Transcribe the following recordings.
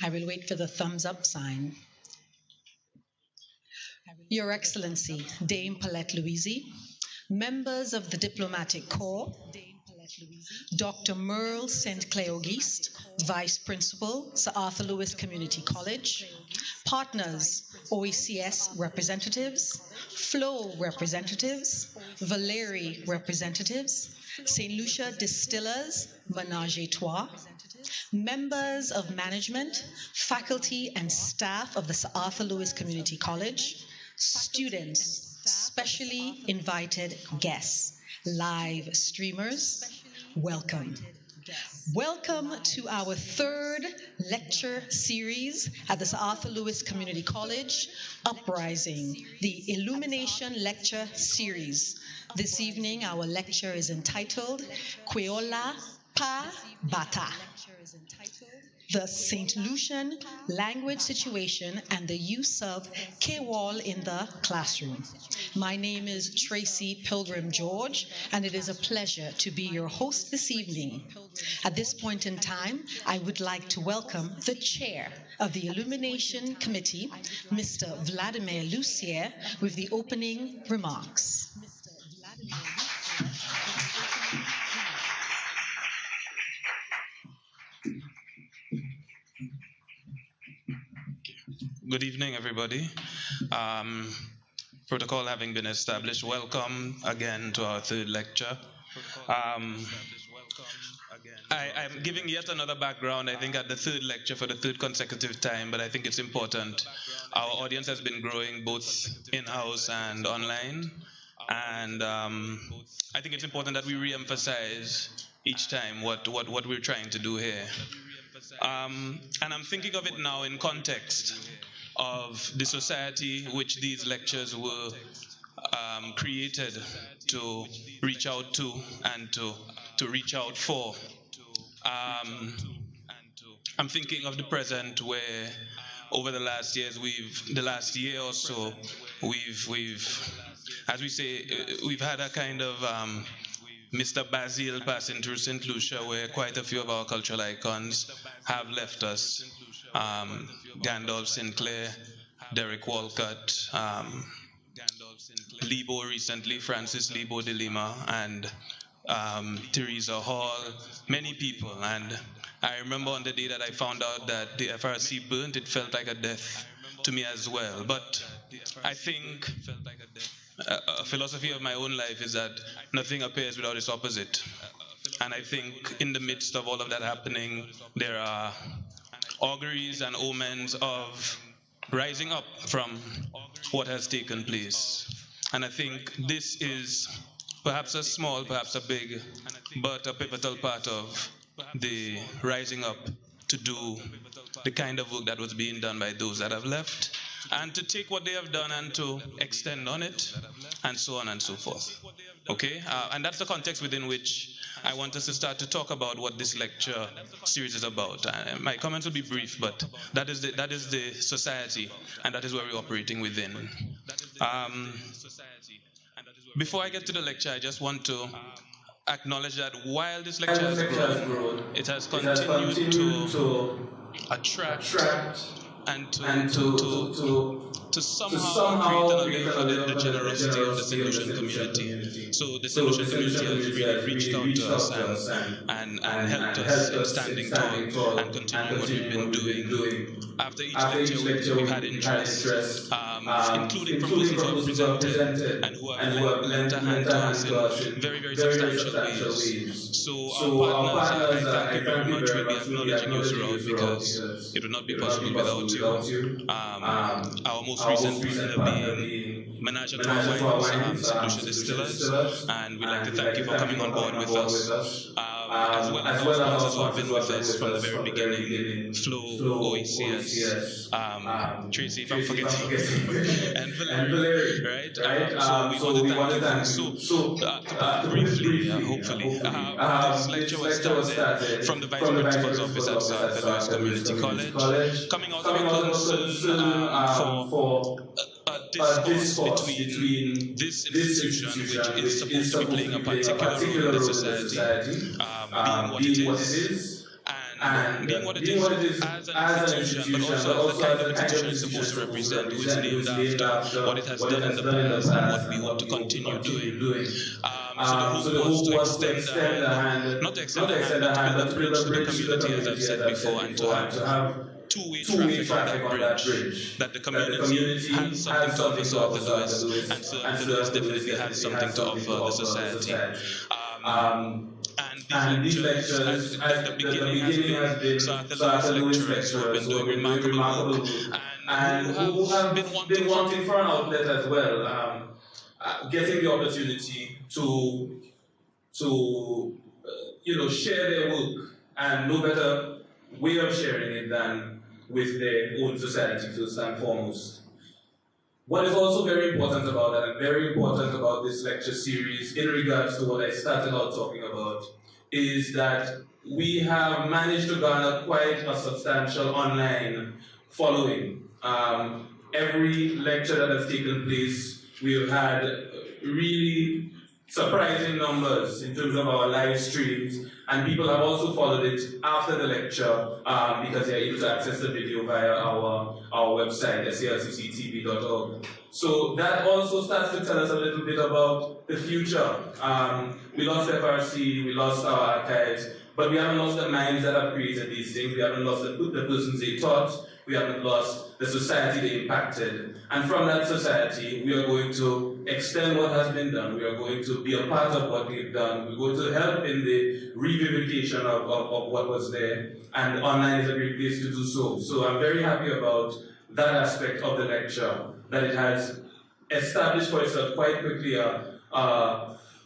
I will wait for the thumbs up sign. Your Excellency, Dame Paulette Louise, members of the Diplomatic Corps, Dr. Merle St. Clair Auguste, Vice Principal, Sir Arthur Lewis Community College, partners, OECS representatives, FLOW representatives, Valérie representatives, St. Lucia Distillers, Ménage à Trois, members of management, faculty, and staff of the Sir Arthur Lewis Community College, students, specially invited guests, live streamers, welcome. Welcome to our third lecture series at the Sir Arthur Lewis Community College, Uprising, the Illumination Lecture Series. This evening, our lecture is entitled Kwéyòl-la, Bata, the St. Lucian language situation and the use of Kwéyòl in the classroom. My name is Tracy Pilgrim George, and it is a pleasure to be your host this evening. At this point in time, I would like to welcome the chair of the Illumination Committee, Mr. Vladimir Lucian, with the opening remarks. Good evening, everybody. Protocol having been established, welcome again to our third lecture. I'm giving yet another background, I think, at the third lecture for the third consecutive time, but I think it's important. Our audience has been growing both in-house and online, and I think it's important that we re-emphasize each time what we're trying to do here. And I'm thinking of it now in context of the society which these lectures were created to reach out to and to reach out for. I'm thinking of the present, where over the last years, the last year or so, we've as we say, we've had a kind of Mr. Basil passing through St. Lucia, where quite a few of our cultural icons have left us. Gandalf Sinclair, Derek Walcott, Lebo recently, Francis Lebo de Lima, and Teresa Hall, many people. And I remember on the day that I found out that the FRC burnt, it felt like a death to me as well. But I think a philosophy of my own life is that nothing appears without its opposite. And I think in the midst of all of that happening, there are auguries and omens of rising up from what has taken place. And I think this is perhaps a small, perhaps a big, but a pivotal part of the rising up to do the kind of work that was being done by those that have left, and to take what they have done and to extend on it, and so on and so forth. Okay? And that's the context within which I want us to start to talk about what this lecture series is about. My comments will be brief, but that is the society, and that is where we're operating within. Before I get to the lecture, I just want to acknowledge that while this lecture has grown, it has continued to attract and to somehow create an allure for the generosity of the St. Lucian community. So the St. Lucian community has really reached out to us and helped us in standing tall and continuing what we've been doing. After each lecture, we've had interest, including from persons who have presented and who have lent a hand to us in very, very substantial ways. So our partners, I thank you very much. We'll be acknowledging you throughout, because it would not be possible without you. Our most recent partner being Ménage à Trois Wines, St. Lucia Distillers, and we'd like to thank you for coming on board with us. As well as our sponsors who have been with us from the very beginning, FLOW, OECS, Tracy, if I'm forgetting, and Valérie, right? So we want to thank you. So, briefly, hopefully, this lecture was started from the Vice Principal's Office at Sir Arthur Lewis Community College, coming out of a concern for a discourse between this institution, which is supposed to be playing a particular role in the society, being what it is, and being what it is as an institution, but also as the kind of institution it's supposed to represent, who is named after what it has done in the past and what we hope to continue doing. So the hope was to extend the hand, not to extend the hand, but to build a bridge to the community, as I've said before, and to have two-way traffic on that bridge, that the community has something to offer South Lewis, and South Lewis definitely has something to offer the society. And these lectures, at the beginning has been South Lewis lecturers who have been doing remarkable work, and who have been wanting for an outlet as well, getting the opportunity to share their work, and no better way of sharing it than with their own society first and foremost. What is also very important about that, and very important about this lecture series in regards to what I started out talking about, is that we have managed to garner quite a substantial online following. Every lecture that has taken place, we have had really surprising numbers in terms of our live streams, and people have also followed it after the lecture because they're able to access the video via our website, salcctv.org. So that also starts to tell us a little bit about the future. We lost FRC, we lost our archives, but we haven't lost the minds that have created these things. We haven't lost the persons they taught. We haven't lost the society they impacted. And from that society, we are going to extend what has been done. We are going to be a part of what we've done. We're going to help in the revivification of what was there. And online is a great place to do so. So I'm very happy about that aspect of the lecture, that it has established for itself quite quickly a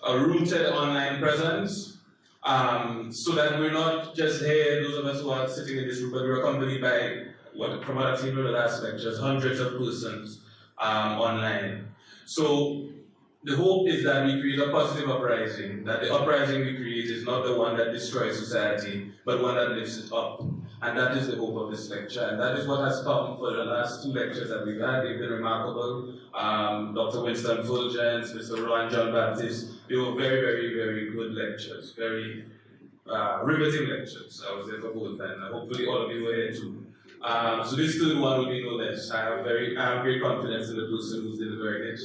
rooted online presence, so that we're not just here, those of us who are sitting in this room, but we're accompanied by, from what I've seen in the last lectures, hundreds of persons online. So the hope is that we create a positive uprising, that the uprising we create is not the one that destroys society, but one that lifts it up. And that is the hope of this lecture. And that is what has come for the last two lectures that we've had. They've been remarkable. Dr. Winston Fulgence, Mr. Rowan John Baptist, they were very, very, very good lectures, very riveting lectures. I was there for both, and hopefully all of you were here too. So this third one will be no less. I have great confidence in the person who's delivering it,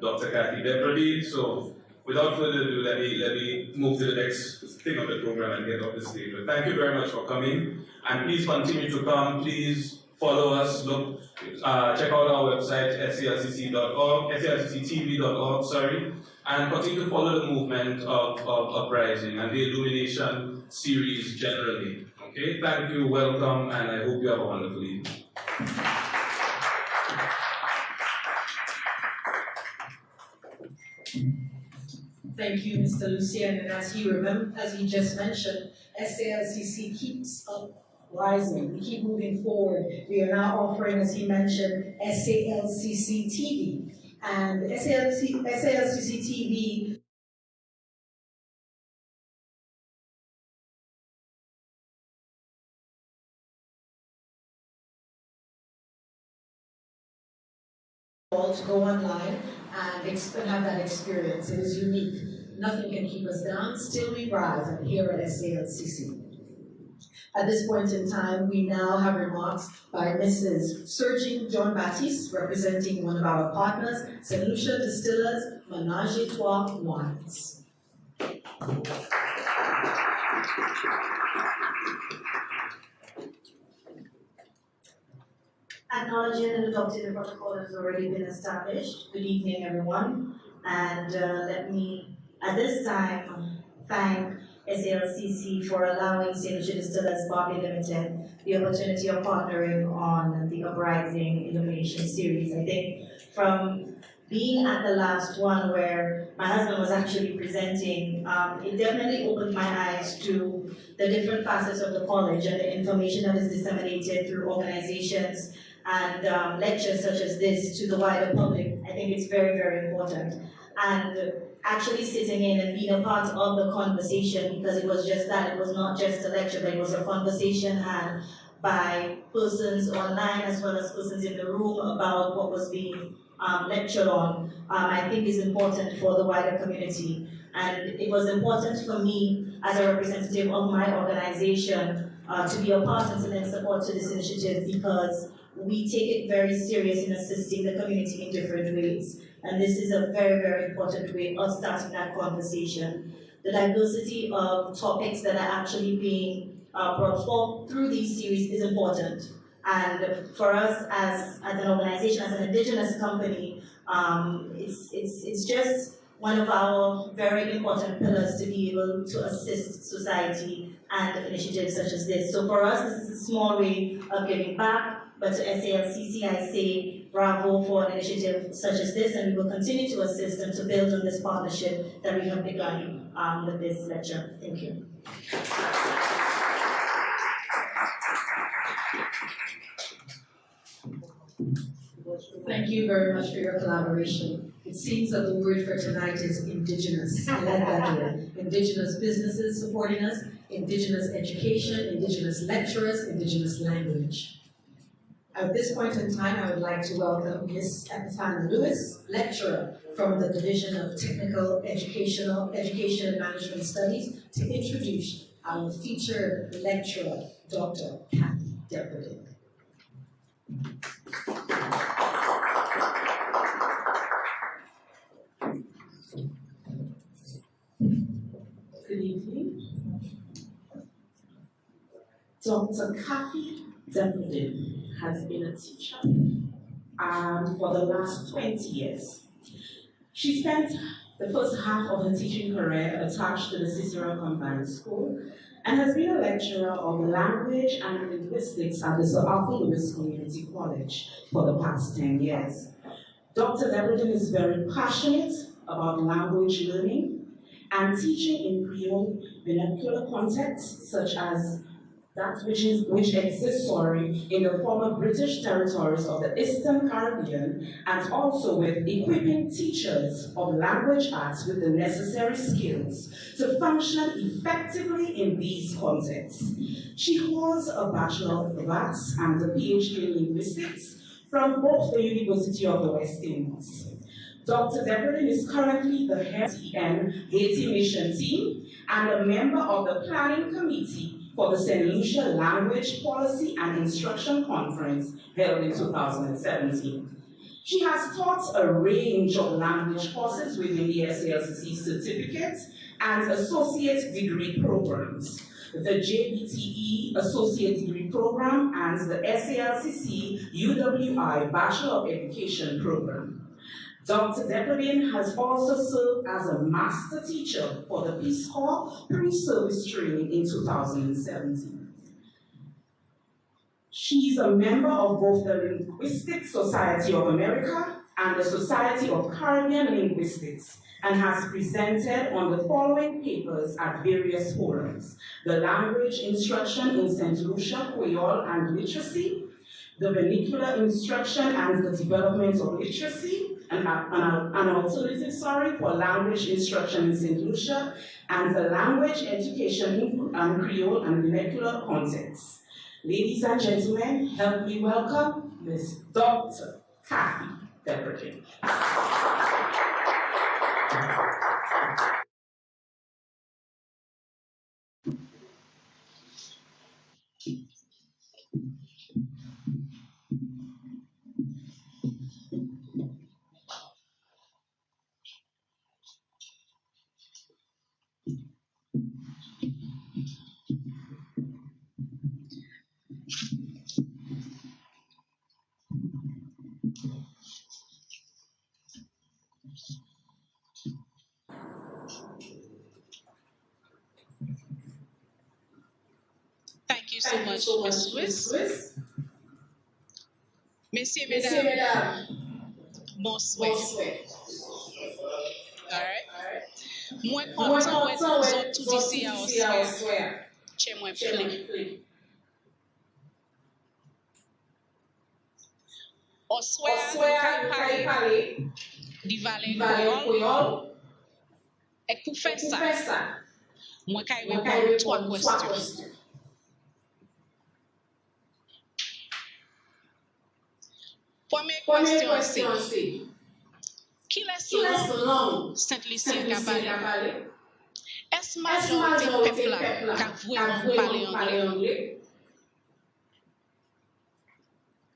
Dr. Kathy Depradine. So without further ado, let me move to the next thing of the program and get off the stage. But thank you very much for coming, and please continue to come. Please follow us. Look, check out our website, salcc.org, salccctv.org, sorry, and continue to follow the movement of Uprising and the Illumination series generally. Okay, thank you, welcome, and I hope you have a wonderful evening. Thank you, Mr. Lucian, and as he just mentioned, SALCC keeps rising. We keep moving forward. We are now offering, as he mentioned, SALCC TV, and SALCC TV to go online and have that experience. It is unique. Nothing can keep us down. Still we rise, and here at SALCC. At this point in time, we now have remarks by Mrs. Sergin John Baptiste, representing one of our partners, St. Lucia Distillers, Menage a Trois Wines. Acknowledging and adopting the protocol has already been established. Good evening, everyone. And let me, at this time, thank SALCC for allowing St. Lucia Distillers Barclay Limited the opportunity of partnering on the Uprising Illumination series. I think from being at the last one where my husband was actually presenting, it definitely opened my eyes to the different facets of the college and the information that is disseminated through organizations and lectures such as this to the wider public. I think it's very, very important. And actually sitting in and being a part of the conversation, because it was just that, it was not just a lecture, but it was a conversation had by persons online as well as persons in the room about what was being lectured on, I think is important for the wider community. And it was important for me as a representative of my organization, to be a part and to lend support to this initiative, because we take it very serious in assisting the community in different ways. And this is a very, very important way of starting that conversation. The diversity of topics that are actually being brought forth through these series is important. And for us as an organization, as an indigenous company, it's just one of our very important pillars to be able to assist society and initiatives such as this. So for us, this is a small way of giving back, but to SALCC, I say bravo for an initiative such as this, and we will continue to assist and to build on this partnership that we have begun with this lecture. Thank you. Thank you very much for your collaboration. It seems that the word for tonight is indigenous. I like that word. Indigenous businesses supporting us, indigenous education, indigenous lecturers, indigenous language. At this point in time, I would like to welcome Ms. Epifana Lewis, lecturer from the Division of Technical Education and Management Studies, to introduce our featured lecturer, Dr. Kathy Depradine. Good evening. Dr. Kathy Depradine has been a teacher for the last 20 years. She spent the first half of her teaching career attached to the Cicero Combined School and has been a lecturer of language and linguistics at the Sir Arthur Lewis Community College for the past 10 years. Dr. Depradine is very passionate about language learning and teaching in Creole vernacular contexts, such as that which exists in the former British territories of the Eastern Caribbean, and also with equipping teachers of language arts with the necessary skills to function effectively in these contexts. She holds a Bachelor of Arts and a PhD in Linguistics from both the University of the West Indies. Dr. Depradine is currently the head of the Haiti Mission Team and a member of the Planning Committee for the St. Lucia Language Policy and Instruction Conference held in 2017. She has taught a range of language courses within the SALCC certificate and associate degree programs, the JBTE Associate Degree Program and the SALCC UWI Bachelor of Education Program. Dr. Depradine has also served as a master teacher for the Peace Corps pre-service training in 2017. She is a member of both the Linguistic Society of America and the Society of Caribbean Linguistics, and has presented on the following papers at various forums: the language instruction in St. Lucia, Kwéyòl, and literacy, the vernacular instruction and the development of literacy, an alternative for language instruction in St. Lucia, and the language education in Creole and vernacular contexts. Ladies and gentlemen, help me welcome Ms. Dr. Kathy Depradine. Thank you so much, Ms. Swiss. Messieurs, mesdames, bonsoir. All right. Moi content ouais nous autres tout ici à Oswea. Chez moi ple. Oswea nous parler di Vallée Kwéyòl. Et pour faire ça, moi kay répondre trois questions. Première question c'est qui est selon Saint Lucian Cabaret? Est-ce majorité peuple qui vraiment parler anglais?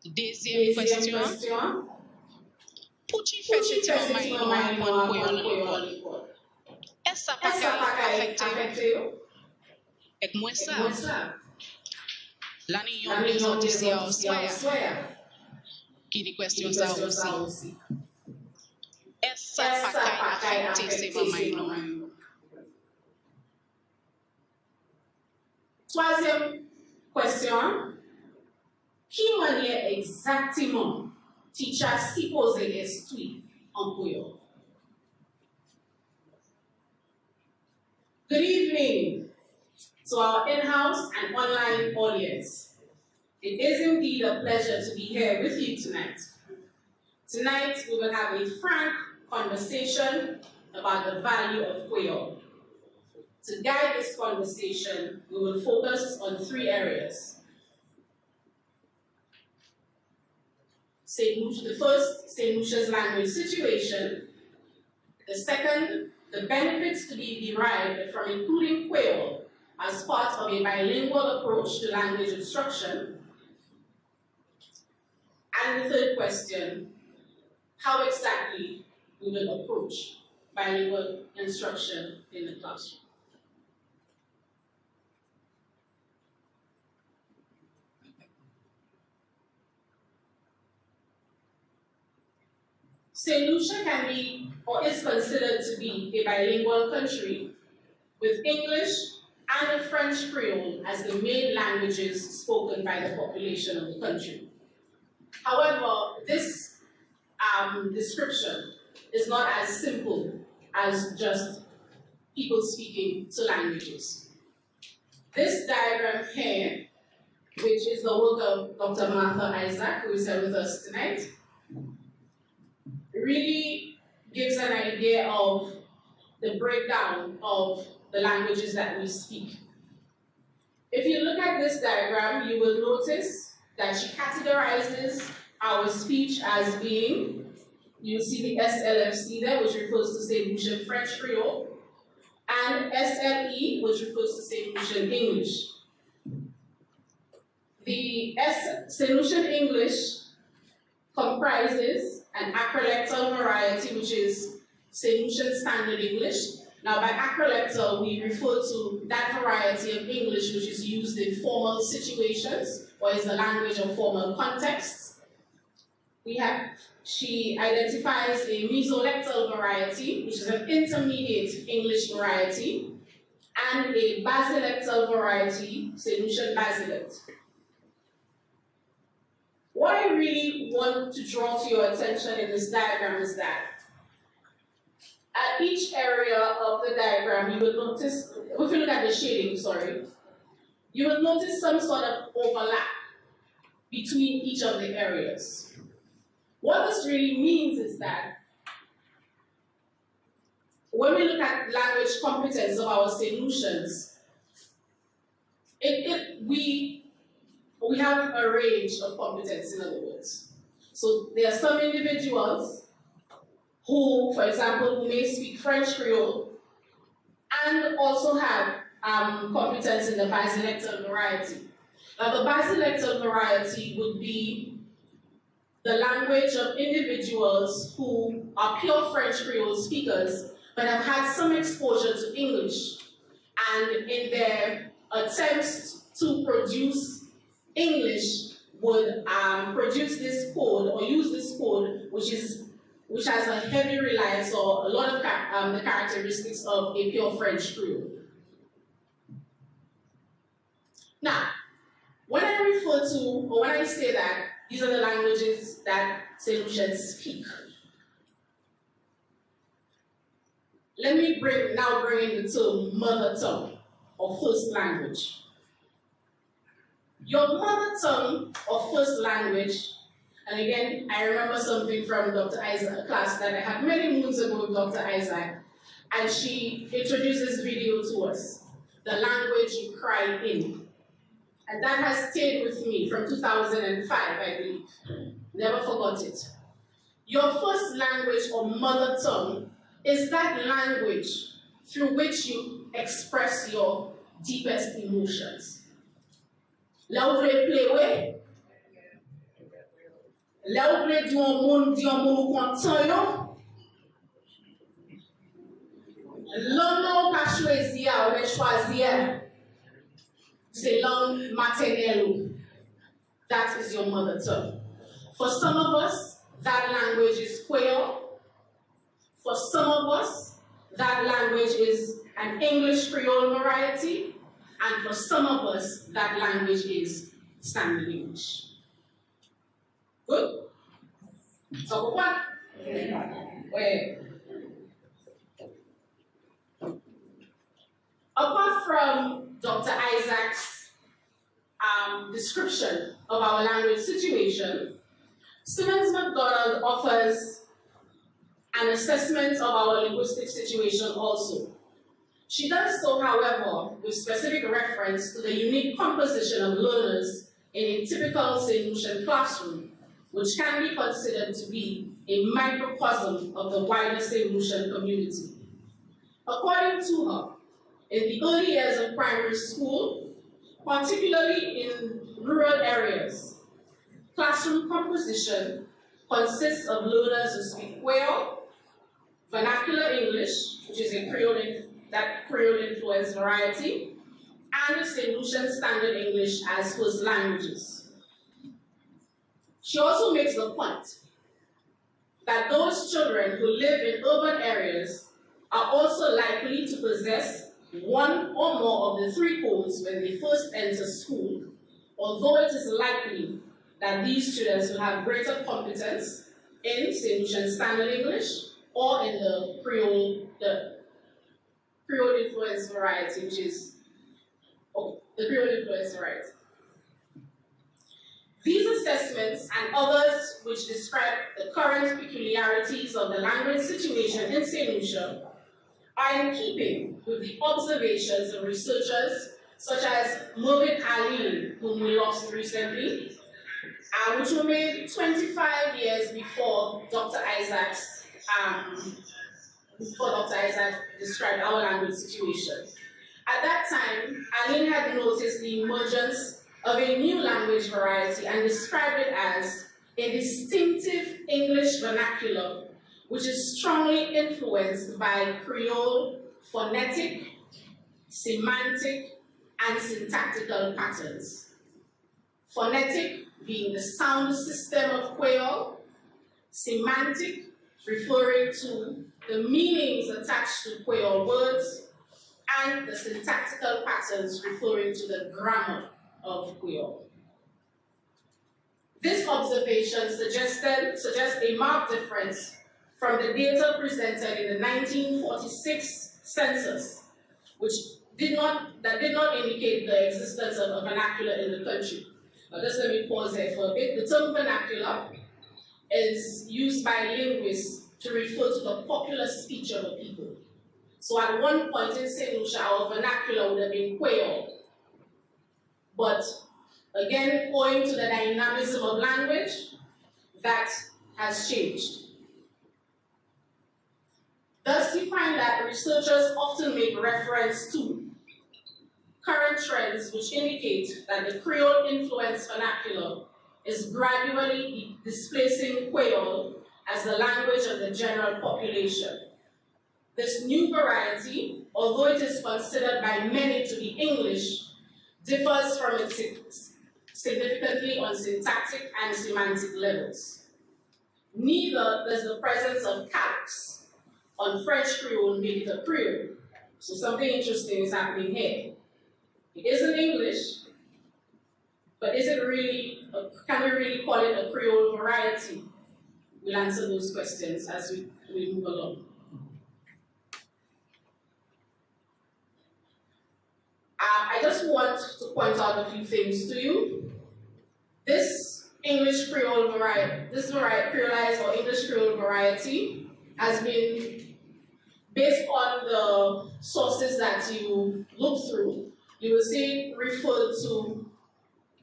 Deuxième question. Pour tu fais ce maman Kwéyòl-la? Est-ce ça pas affecté? Et moi ça. L'année yon d'ici à soir. Qui dit question ça aussi. Est-ce ça pas affecté ces mamans? Troisième question. Qui manière exactement teacher supposé instruire en Kwéyòl? Good evening to our in-house and online audience. It is indeed a pleasure to be here with you tonight. Tonight, we will have a frank conversation about the value of Kwéyòl. To guide this conversation, we will focus on 3 areas. The first, St. Lucia's language situation. The second, the benefits to be derived from including Kwéyòl as part of a bilingual approach to language instruction. And the third question, how exactly we will approach bilingual instruction in the classroom. St. Lucia can be, or is considered to be, a bilingual country with English and French Creole as the main languages spoken by the population of the country. However, this description is not as simple as just people speaking 2 languages. This diagram here, which is the work of Dr. Martha Isaac, who is here with us tonight, really gives an idea of the breakdown of the languages that we speak. If you look at this diagram, you will notice that she categorizes our speech as being, you see the SLFC there, which refers to St. Lucian French Creole, and SLE, which refers to St. Lucian English. The St. Lucian English comprises an acrolectal variety, which is St. Lucian Standard English. Now, by acrolectal, we refer to that variety of English which is used in formal situations, or is the language of formal contexts. She identifies a mesolectal variety, which is an intermediate English variety, and a basilectal variety, St. Lucian Basilect. What I really want to draw to your attention in this diagram is that at each area of the diagram, you will notice, if you look at the shading, you will notice some sort of overlap between each of the areas. What this really means is that when we look at language competence of our St. Lucians, we have a range of competence, in other words. So there are some individuals who, for example, who may speak French Creole and also have competence in the basilectal variety. Now, the basilectal variety would be the language of individuals who are pure French Creole speakers but have had some exposure to English, and in their attempts to produce English would produce this code or use this code which has a heavy reliance or a lot of the characteristics of a pure French Creole. Now, when I refer to, or when I say that these are the languages that St. Lucians speak, let me bring in the term mother tongue or first language. Your mother tongue or first language, and again, I remember something from Dr. Isaac, class that I had many moons ago with Dr. Isaac, and she introduced this video to us, the language you cry in. And that has stayed with me from 2005, I believe. Never forgot it. Your first language or mother tongue is that language through which you express your deepest emotions. Là où vous voulez pleurer, là où vous voulez dire un monde content, l'homme qui a choisi, c'est langue maternelle. That is your mother tongue. For some of us, that language is Kwéyòl. For some of us, that language is an English Creole variety. And for some of us, that language is Standard English. Good? So what? Wait. Apart from Dr. Isaac's description of our language situation, Simmons McDonald offers an assessment of our linguistic situation also. She does so, however, with specific reference to the unique composition of learners in a typical St. Lucian classroom, which can be considered to be a microcosm of the wider St. Lucian community. According to her, in the early years of primary school, particularly in rural areas, classroom composition consists of learners who speak Kwéyòl, vernacular English, which is a Creole-influenced variety, and St. Lucian Standard English as first languages. She also makes the point that those children who live in urban areas are also likely to possess one or more of the three codes when they first enter school, although it is likely that these students will have greater competence in St. Lucian Standard English or in the Creole-influenced variety, which is the Creole-influenced variety. These assessments and others which describe the current peculiarities of the language situation in St. Lucia are in keeping with the observations of researchers such as Mervyn Aline, whom we lost recently, which were made 25 years before Dr. Isaac described our language situation. At that time, Aline had noticed the emergence of a new language variety and described it as a distinctive English vernacular which is strongly influenced by Creole phonetic, semantic, and syntactical patterns. Phonetic being the sound system of Kwéyòl, semantic referring to the meanings attached to Kwéyòl words, and the syntactical patterns referring to the grammar of Kwéyòl. This observation suggests a marked difference from the data presented in the 1946 census, which did not indicate the existence of a vernacular in the country. Now, just let me pause there for a bit. The term vernacular is used by linguists to refer to the popular speech of a people. So at one point in St. Lucia, our vernacular would have been Kwéyòl. But again, owing to the dynamism of language, that has changed. Thus, you find that researchers often make reference to current trends which indicate that the Creole-influenced vernacular is gradually displacing Kwéyòl as the language of the general population. This new variety, although it is considered by many to be English, differs from it significantly on syntactic and semantic levels. Neither does the presence of caps on French Creole make it a Creole. So something interesting is happening here. It isn't English, but is it really, can we really call it a Creole variety? We'll answer those questions as we move along. I just want to point out a few things to you. This English Creole variety, this Creolized or English Creole variety has been, based on the sources that you look through, you will see referred to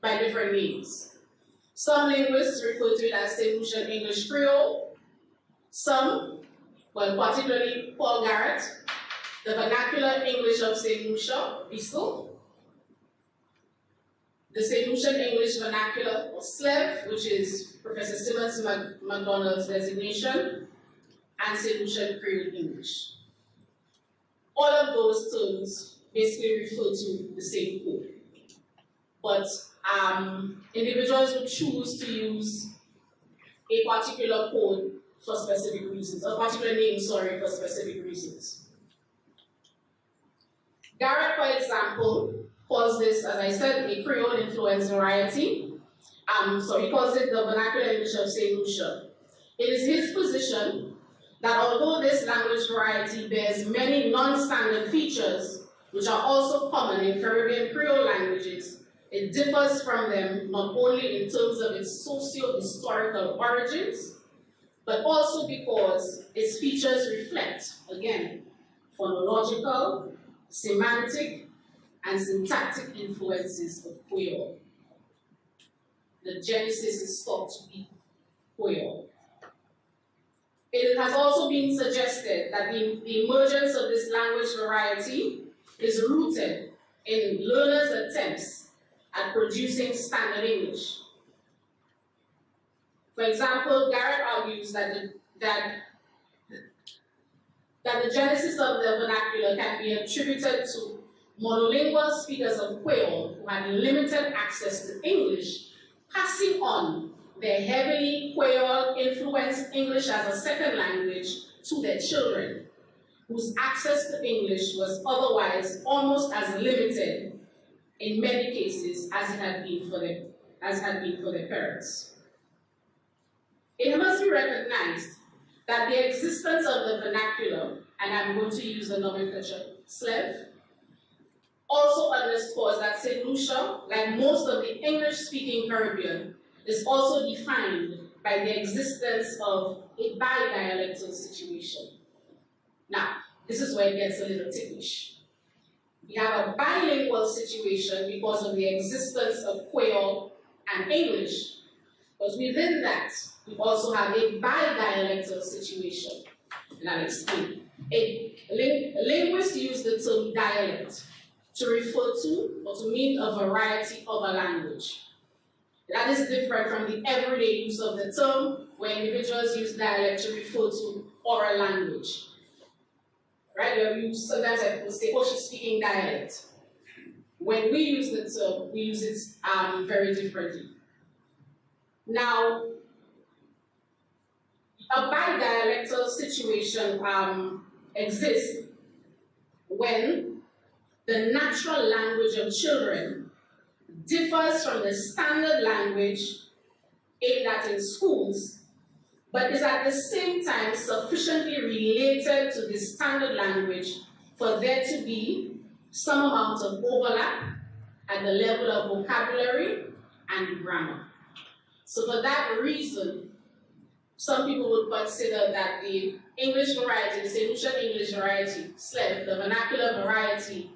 by different names. Some linguists refer to it as St. Lucian English Creole. Some, well, particularly Paul Garrett, the Vernacular English of St. Lucia, BISL, the St. Lucian English Vernacular, or SLEV, which is Professor Simmons MacDonald's designation, and St. Lucian Creole English. All of those terms basically refer to the same code. But individuals would choose to use a particular code for specific reasons, a particular name, sorry, for specific reasons. Garrett, for example, calls this, as I said, a Creole influence variety. So he calls it the Vernacular English of St. Lucia. It is his position that although this language variety bears many non-standard features, which are also common in Caribbean Creole languages, it differs from them not only in terms of its socio-historical origins, but also because its features reflect, again, phonological, semantic, and syntactic influences of Kwéyòl. The genesis is thought to be Kwéyòl. It has also been suggested that the emergence of this language variety is rooted in learners' attempts at producing standard English. For example, Garrett argues that the genesis of the vernacular can be attributed to monolingual speakers of Kwéyòl who had limited access to English, passing on their heavily Kwéyòl-influenced English as a second language to their children, whose access to English was otherwise almost as limited in many cases as it had been for their parents. It must be recognized that the existence of the vernacular, and I'm going to use the nomenclature SLEV, also underscores that St. Lucia, like most of the English-speaking Caribbean, is also defined by the existence of a bi-dialectal situation. Now, this is where it gets a little ticklish. We have a bilingual situation because of the existence of Kwéyòl and English, but within that, we also have a bi-dialectal situation, and I'll explain. Linguists use the term dialect to refer to or to mean a variety of a language. That is different from the everyday use of the term, where individuals use dialect to refer to oral language. Right? Sometimes people say, oh, she's speaking dialect. When we use the term, we use it very differently. Now, a bidialectal situation exists when the natural language of children differs from the standard language aimed at in schools, but is at the same time sufficiently related to the standard language for there to be some amount of overlap at the level of vocabulary and grammar. So for that reason, some people would consider that the English variety, the St. Lucian English variety, SLEV, the vernacular variety,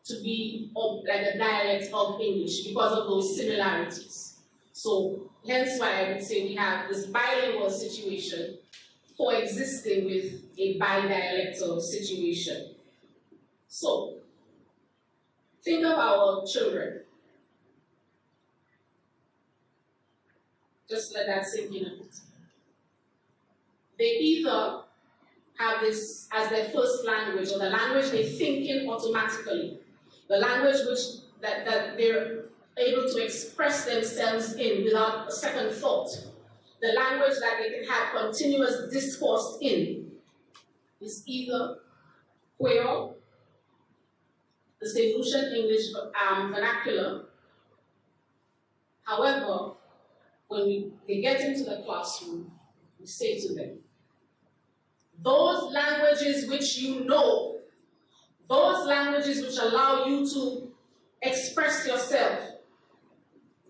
to be like a dialect of English because of those similarities. So hence why I would say we have this bilingual situation coexisting with a bidialectal situation. So think of our children. Just let that sink in a bit. They either have this as their first language, or the language they think in automatically, the language that they're able to express themselves in without a second thought, the language that they can have continuous discourse in, is either Kwéyòl, the St. Lucian English vernacular. However, when they get into the classroom, we say to them, those languages which you know, those languages which allow you to express yourself,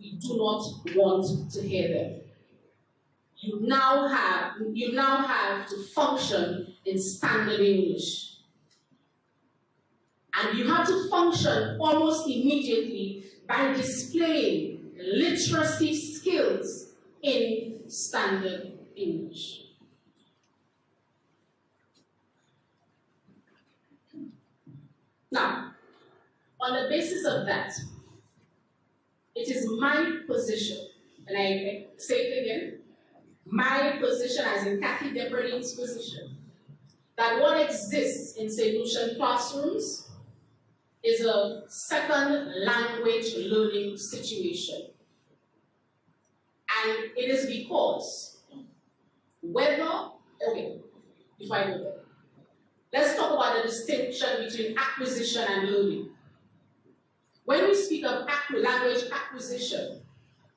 we do not want to hear them. You now have to function in standard English. And you have to function almost immediately by displaying literacy skills in standard English. Now, on the basis of that, it is my position, and I say it again, my position as in Kathy Depradine's position, that what exists in St. Lucian classrooms is a second language learning situation. And it is because before I go there, let's talk about the distinction between acquisition and learning. When we speak of language acquisition,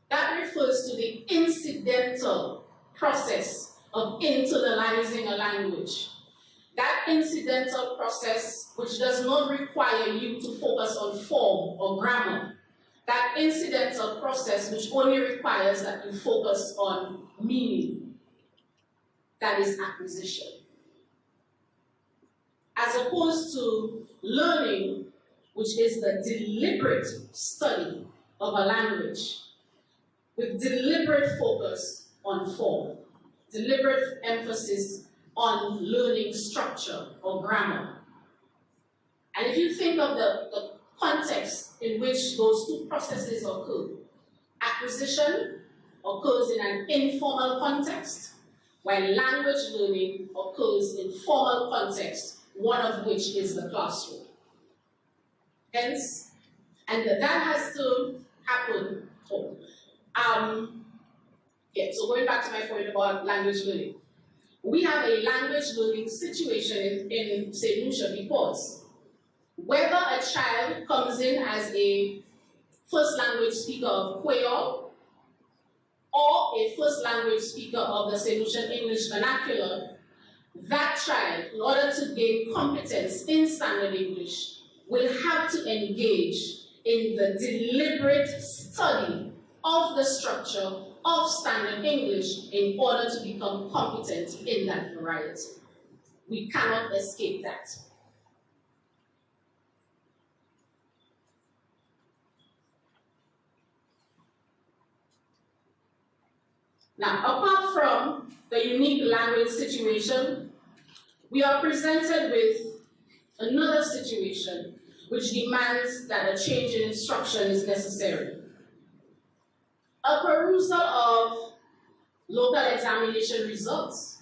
that refers to the incidental process of internalizing a language. That incidental process, which does not require you to focus on form or grammar. That incidental process, which only requires that you focus on meaning. That is acquisition. As opposed to learning, which is the deliberate study of a language with deliberate focus on form, deliberate emphasis on learning structure or grammar. And if you think of the context in which those two processes occur, acquisition occurs in an informal context, while language learning occurs in formal context, one of which is the classroom. Hence, and that has to happen. So going back to my point about language learning. We have a language learning situation in St. Lucia because whether a child comes in as a first language speaker of Kwéyòl or a first language speaker of the St. Lucian English vernacular, that child, in order to gain competence in standard English, will have to engage in the deliberate study of the structure of standard English in order to become competent in that variety. We cannot escape that. Now, apart from the unique language situation, we are presented with another situation which demands that a change in instruction is necessary. A perusal of local examination results,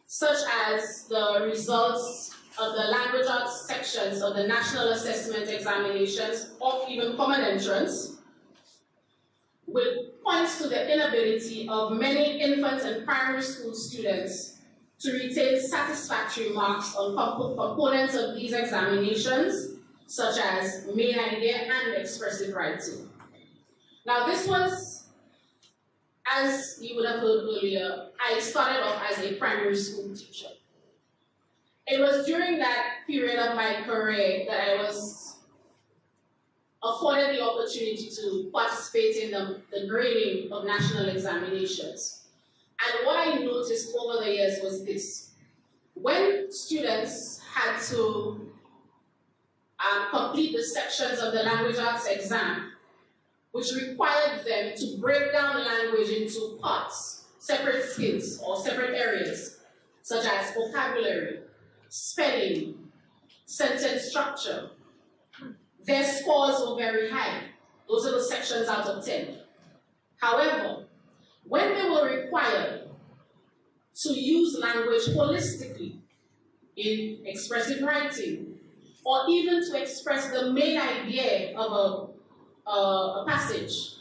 such as the results of the language arts sections of the national assessment examinations or even common entrance, will point to the inability of many infant and primary school students to retain satisfactory marks on components of these examinations, such as main idea and expressive writing. Now this was, as you would have heard earlier, I started off as a primary school teacher. It was during that period of my career that I was afforded the opportunity to participate in the grading of national examinations. And what I noticed over the years was this. When students had to complete the sections of the language arts exam, which required them to break down language into parts, separate skills or separate areas, such as vocabulary, spelling, sentence structure, their scores were very high. Those are the sections out of 10. However, when they were required to use language holistically in expressive writing, or even to express the main idea of a passage,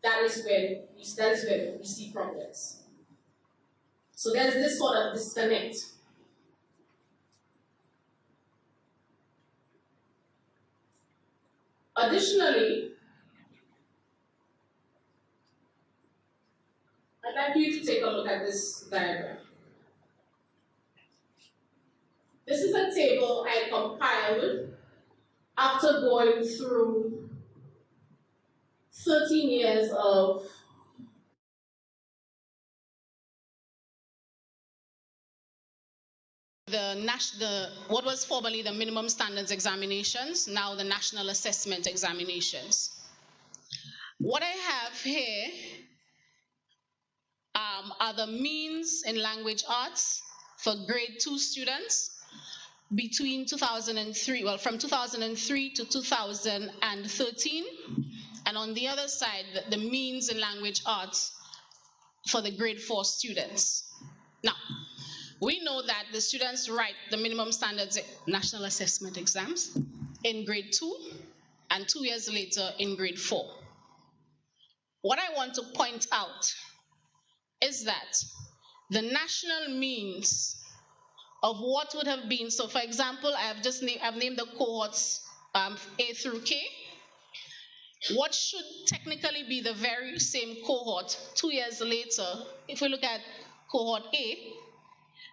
that is where we see problems. So there's this sort of disconnect. Additionally, I'd like you to take a look at this diagram. This is a table I compiled after going through 13 years of what was formerly the minimum standards examinations, now the national assessment examinations. What I have here are the means in language arts for grade 2 students, between 2003, well, from 2003 to 2013, and on the other side, the means in language arts for the grade 4 students. Now, we know that the students write the minimum standards national assessment exams in grade 2 and 2 years later in grade 4. What I want to point out is that the national means of what would have been, so for example, I've named the cohorts A through K. What should technically be the very same cohort 2 years later, if we look at cohort A,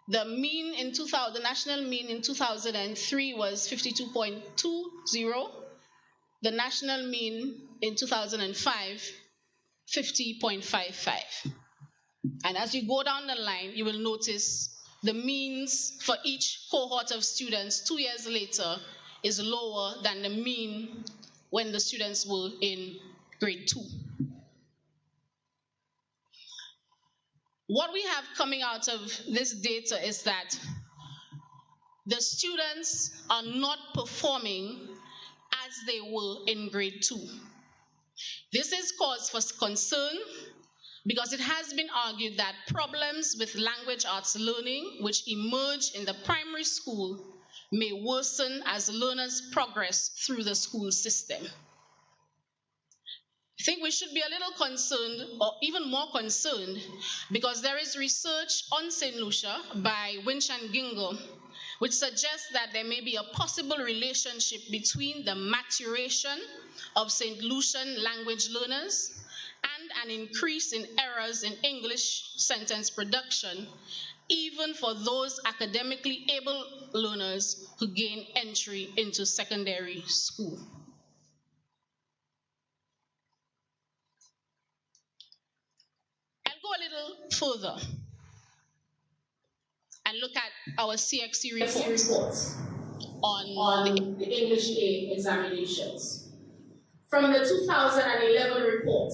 the mean in 2000, the national mean in 2003 was 52.20. The national mean in 2005, 50.55. And as you go down the line, you will notice the means for each cohort of students 2 years later is lower than the mean when the students were in grade 2. What we have coming out of this data is that the students are not performing as they were in grade 2. This is cause for concern because it has been argued that problems with language arts learning which emerge in the primary school may worsen as learners progress through the school system. I think we should be a little concerned, or even more concerned, because there is research on St. Lucia by Winch and Gingle, which suggests that there may be a possible relationship between the maturation of St. Lucian language learners and an increase in errors in English sentence production, even for those academically able learners who gain entry into secondary school. I'll go a little further and look at our CXC reports on the English A examinations. From the 2011 report,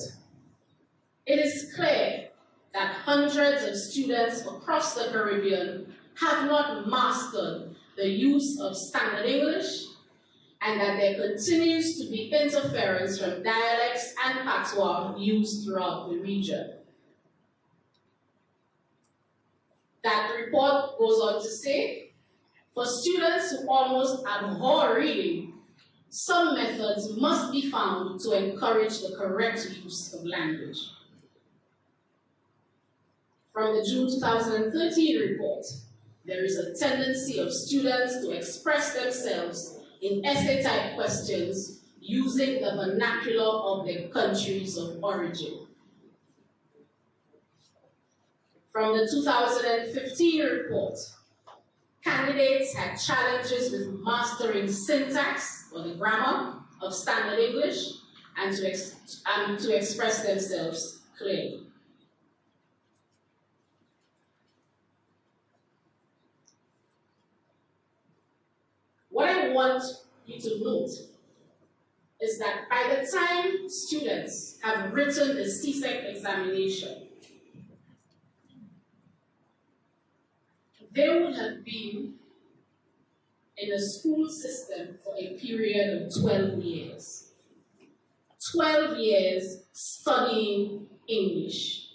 it is clear that hundreds of students across the Caribbean have not mastered the use of standard English, and that there continues to be interference from dialects and patois used throughout the region. That report goes on to say, for students who almost abhor reading, some methods must be found to encourage the correct use of language. From the June 2013 report, there is a tendency of students to express themselves in essay-type questions using the vernacular of their countries of origin. From the 2015 report, candidates had challenges with mastering syntax, or the grammar, of standard English, and to express themselves clearly. What I want you to note is that by the time students have written the SALCC examination, they would have been in a school system for a period of 12 years. 12 years studying English.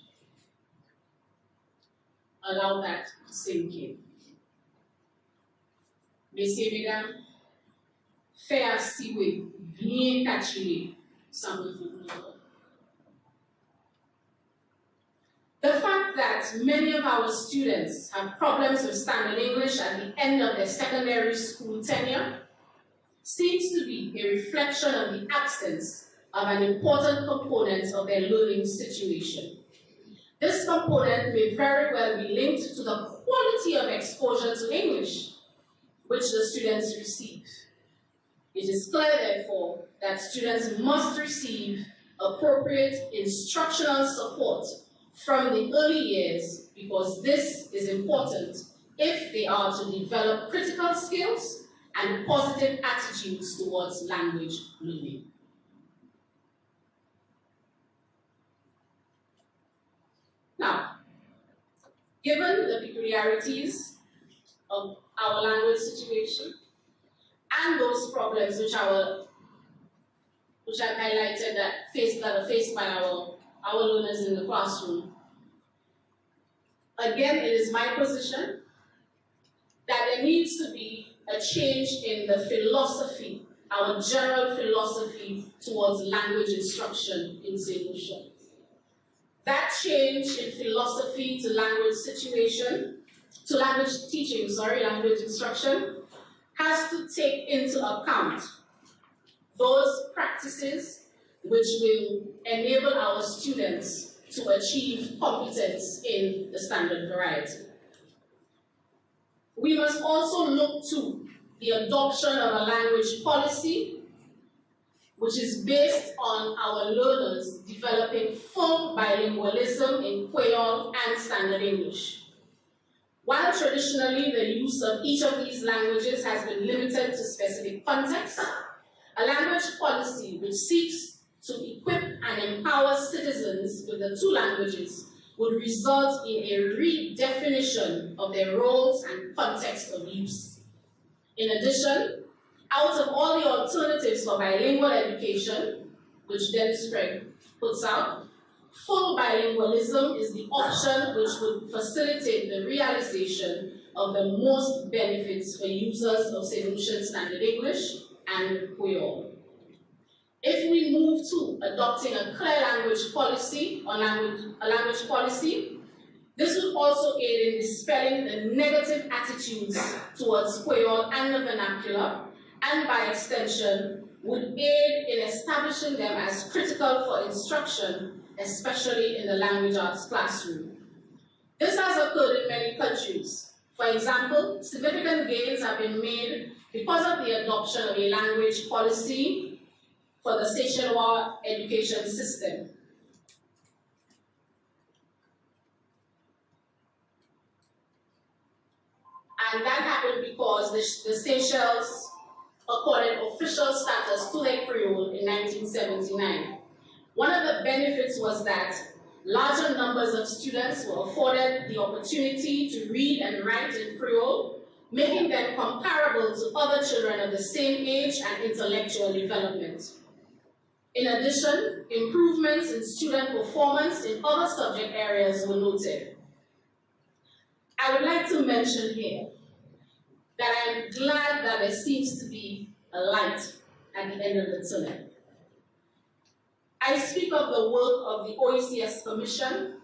Allow that to sink in. Messieurs, mesdames, faire assurer, bien calculer, ça me fait. The fact that many of our students have problems with standard English at the end of their secondary school tenure seems to be a reflection of the absence of an important component of their learning situation. This component may very well be linked to the quality of exposure to English which the students receive. It is clear, therefore, that students must receive appropriate instructional support from the early years because this is important if they are to develop critical skills and positive attitudes towards language learning. Now, given the peculiarities of our language situation and those problems which I've highlighted that are faced by our learners in the classroom. Again, it is my position that there needs to be a change in the philosophy, our general philosophy towards language instruction in St. Lucian. That change in philosophy to language instruction, has to take into account those practices which will enable our students to achieve competence in the standard variety. We must also look to the adoption of a language policy which is based on our learners developing full bilingualism in Kwéyòl and Standard English. While traditionally the use of each of these languages has been limited to specific contexts, a language policy which seeks to equip and empower citizens with the two languages would result in a redefinition of their roles and context of use. In addition, out of all the alternatives for bilingual education, which Dennis Craig puts out, full bilingualism is the option which would facilitate the realization of the most benefits for users of St. Lucian Standard English and Kwéyòl. If we move to adopting a clear language policy or a language policy, this would also aid in dispelling the negative attitudes towards Kwéyòl and the vernacular, and by extension, would aid in establishing them as critical for instruction, especially in the language arts classroom. This has occurred in many countries. For example, significant gains have been made because of the adoption of a language policy for the Seychellois education system. And that happened because the Seychelles accorded official status to their Creole in 1979. One of the benefits was that larger numbers of students were afforded the opportunity to read and write in Creole, making them comparable to other children of the same age and intellectual development. In addition, improvements in student performance in other subject areas were noted. I would like to mention here that I am glad that there seems to be a light at the end of the tunnel. I speak of the work of the OECS Commission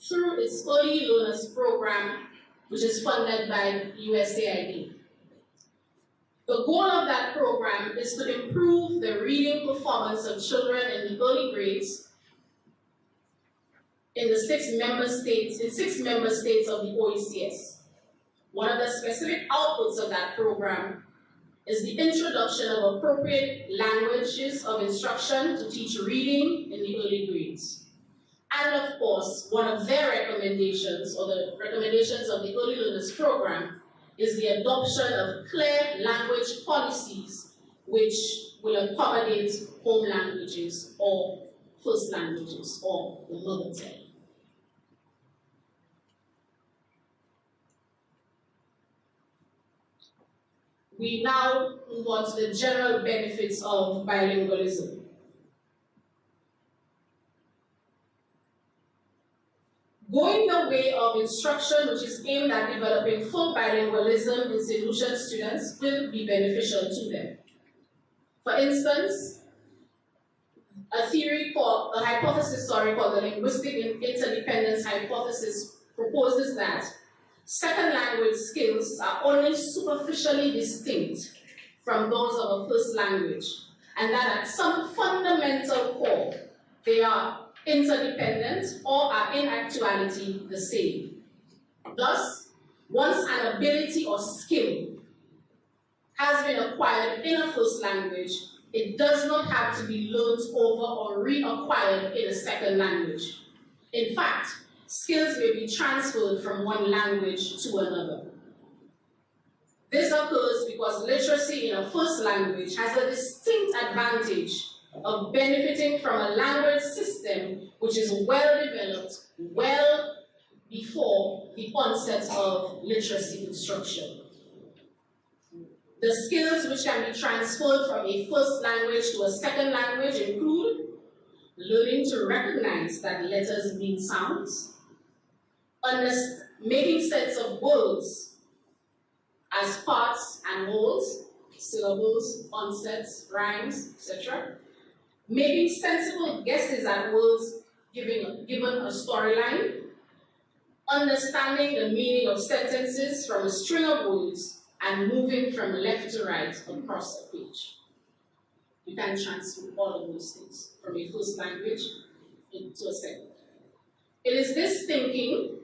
through its Early Learners Program, which is funded by USAID. The goal of that program is to improve the reading performance of children in the early grades in six member states of the OECS. One of the specific outputs of that program is the introduction of appropriate languages of instruction to teach reading in the early grades. And of course, one of their recommendations, or the recommendations of the Early Learners Program, is the adoption of clear language policies which will accommodate home languages or first languages or the mother tongue. We now move on to the general benefits of bilingualism. Going the way of instruction, which is aimed at developing full bilingualism in St. Lucian students, will be beneficial to them. For instance, a hypothesis called the linguistic interdependence hypothesis proposes that second language skills are only superficially distinct from those of a first language, and that at some fundamental core, they are interdependent or are in actuality the same. Thus, once an ability or skill has been acquired in a first language, it does not have to be learned over or reacquired in a second language. In fact, skills may be transferred from one language to another. This occurs because literacy in a first language has a distinct advantage of benefiting from a language system which is well developed well before the onset of literacy instruction. The skills which can be transferred from a first language to a second language include learning to recognize that letters mean sounds, making sense of words as parts and wholes, syllables, onsets, rhymes, etc., making sensible guesses at words given a storyline, understanding the meaning of sentences from a string of words, and moving from left to right across a page. You can transfer all of those things from a first language into a second. It is this thinking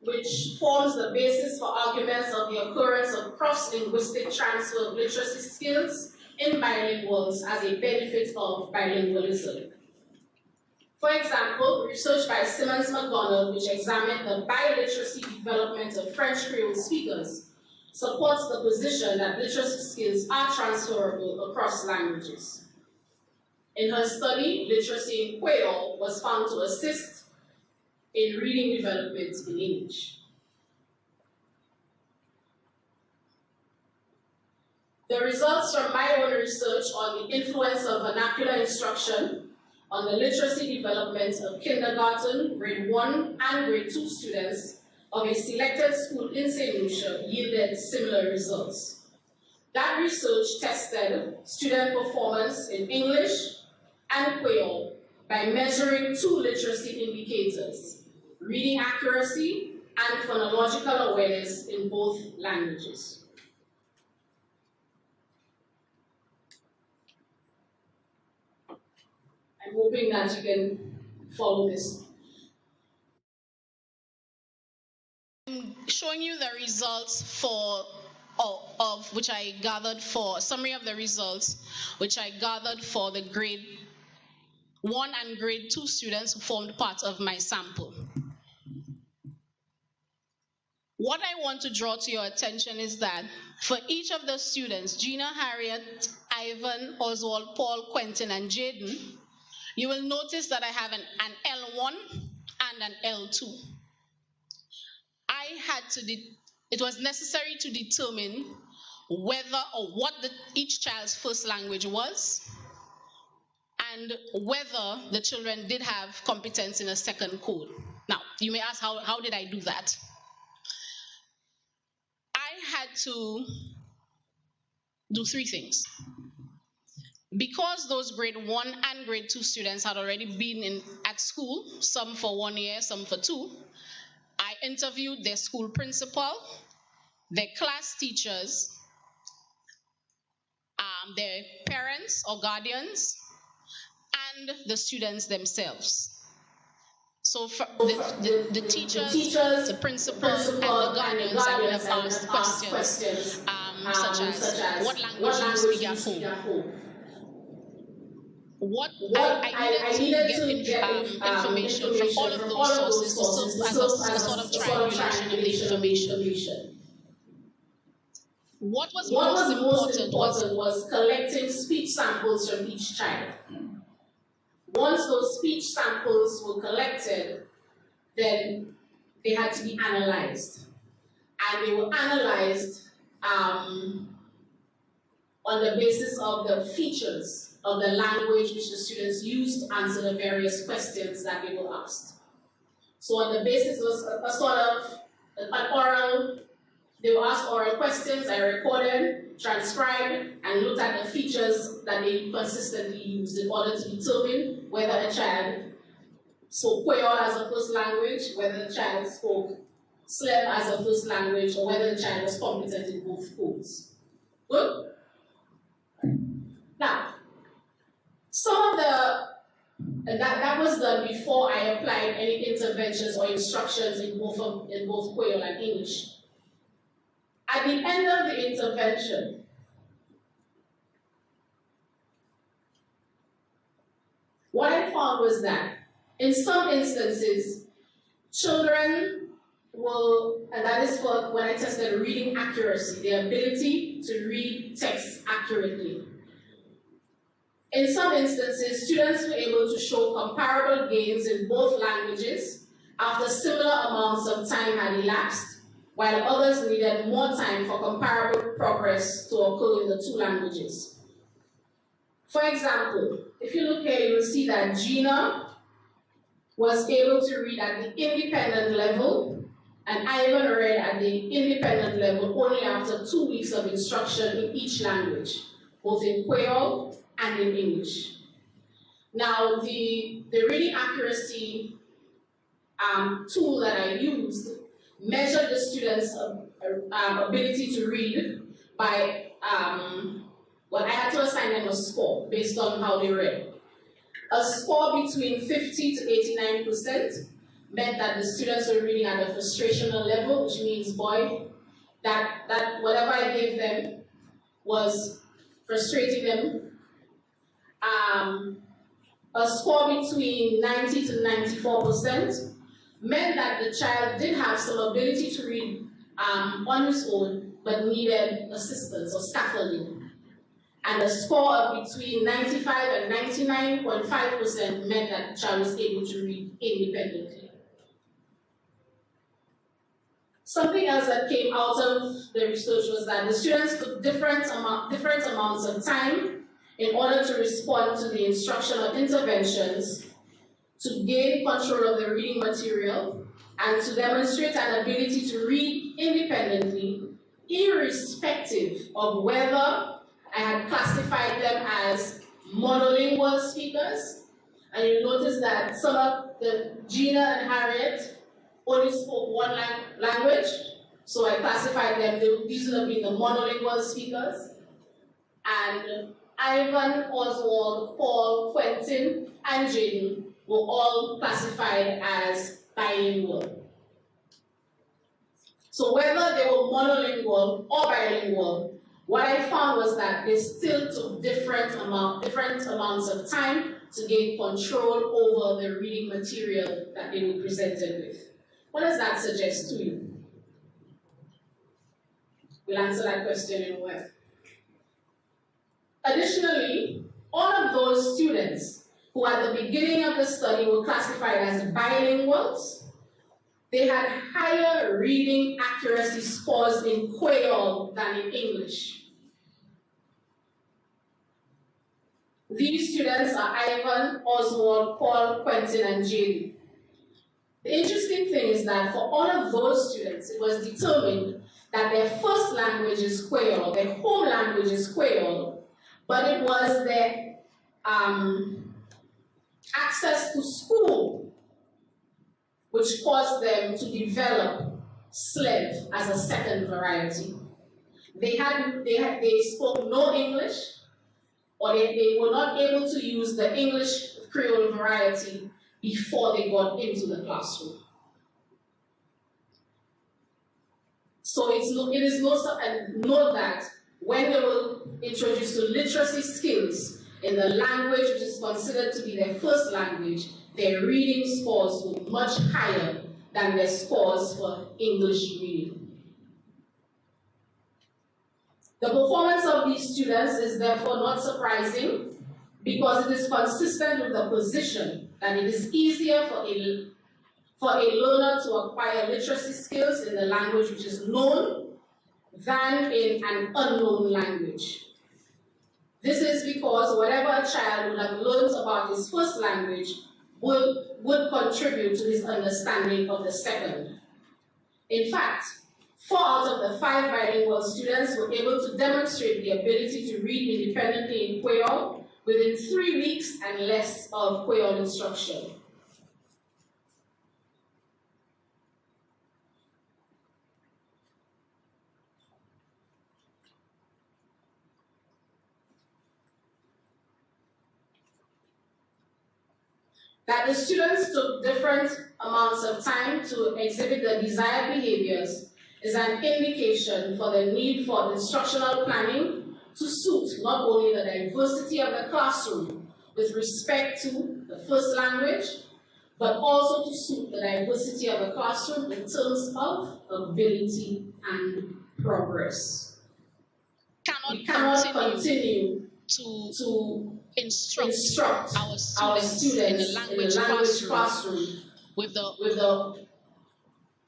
which forms the basis for arguments of the occurrence of cross-linguistic transfer of literacy skills in bilinguals as a benefit of bilingualism. For example, research by Simmons McDonald, which examined the biliteracy development of French Creole speakers, supports the position that literacy skills are transferable across languages. In her study, literacy in Kwéyòl was found to assist in reading development in English. The results from my own research on the influence of vernacular instruction on the literacy development of kindergarten, grade 1 and grade 2 students of a selected school in St. Lucia yielded similar results. That research tested student performance in English and Kwéyòl by measuring two literacy indicators: reading accuracy and phonological awareness in both languages. I'm hoping that you can follow this. I'm showing you the results of which I gathered for, summary of the results which I gathered for the grade 1 and grade 2 students who formed part of my sample. What I want to draw to your attention is that for each of the students, Gina, Harriet, Ivan, Oswald, Paul, Quentin, and Jaden, you will notice that I have an L1 and an L2. It was necessary to determine whether or what each child's first language was, and whether the children did have competence in a second code. Now, you may ask, how did I do that? I had to do three things. Because those grade 1 and grade 2 students had already been at school, some for 1 year, some for 2, I interviewed their school principal, their class teachers, their parents or guardians, and the students themselves. So for the teachers, the principal, and the guardians, I would have asked questions such as, what language do you speak at home? I needed to get information from all of those sources as a sort of triangulation of the information. What was most important was collecting speech samples from each child. Once those speech samples were collected, then they had to be analyzed. And they were analyzed on the basis of the features of the language which the students used to answer the various questions that they were asked. So on the basis of a sort of an oral, they were asked oral questions, I recorded, transcribed, and looked at the features that they consistently used in order to determine whether a child spoke Kwéyòl as a first language, whether the child spoke Slem as a first language, or whether the child was competent in both codes. Good? Now, some of that was done before I applied any interventions or instructions in both Kwéyòl and English. At the end of the intervention, what I found was that in some instances, children will, and that is for when I tested reading accuracy, the ability to read text accurately. In some instances, students were able to show comparable gains in both languages after similar amounts of time had elapsed, while others needed more time for comparable progress to occur in the two languages. For example, if you look here, you will see that Gina was able to read at the independent level, and Ivan read at the independent level only after 2 weeks of instruction in each language, both in Kwéyòl and in English. Now, the reading accuracy tool that I used measured the students' ability to read by, well, I had to assign them a score based on how they read. A score between 50 to 89% meant that the students were reading at a frustrational level, which means, boy, that whatever I gave them was frustrating them. A score between 90 to 94% meant that the child did have some ability to read on his own, but needed assistance or scaffolding. And a score of between 95 and 99.5% meant that the child was able to read independently. Something else that came out of the research was that the students took different amounts of time in order to respond to the instructional interventions, to gain control of the reading material, and to demonstrate an ability to read independently, irrespective of whether I had classified them as monolingual speakers. And you notice that some of Gina and Harriet only spoke one language, so I classified them, these would have been the monolingual speakers. And Ivan, Oswald, Paul, Quentin, and Jaden were all classified as bilingual. So whether they were monolingual or bilingual, what I found was that they still took different amounts of time to gain control over the reading material that they were presented with. What does that suggest to you? We'll answer that question in a while. Additionally, all of those students who at the beginning of the study were classified as bilinguals, they had higher reading accuracy scores in Kwéyòl than in English. These students are Ivan, Oswald, Paul, Quentin, and Jaden. The interesting thing is that for all of those students, it was determined that their first language is Kwéyòl, their home language is Kwéyòl, but it was their access to school which caused them to develop SLEV as a second variety. They spoke no English, or they were not able to use the English Creole variety before they got into the classroom. So it is note that when they were introduced to literacy skills in the language which is considered to be their first language, their reading scores were much higher than their scores for English reading. The performance of these students is therefore not surprising because it is consistent with the position that it is easier for a learner to acquire literacy skills in the language which is known than in an unknown language. This is because whatever a child would have learned about his first language would contribute to his understanding of the second. In fact, 4 out of the 5 bilingual students were able to demonstrate the ability to read independently in Kwéyòl within 3 weeks and less of Kwéyòl instruction. That the students took different amounts of time to exhibit the desired behaviors is an indication for the need for instructional planning to suit not only the diversity of the classroom with respect to the first language, but also to suit the diversity of the classroom in terms of ability and progress. We cannot continue to instruct our students in the language classroom with the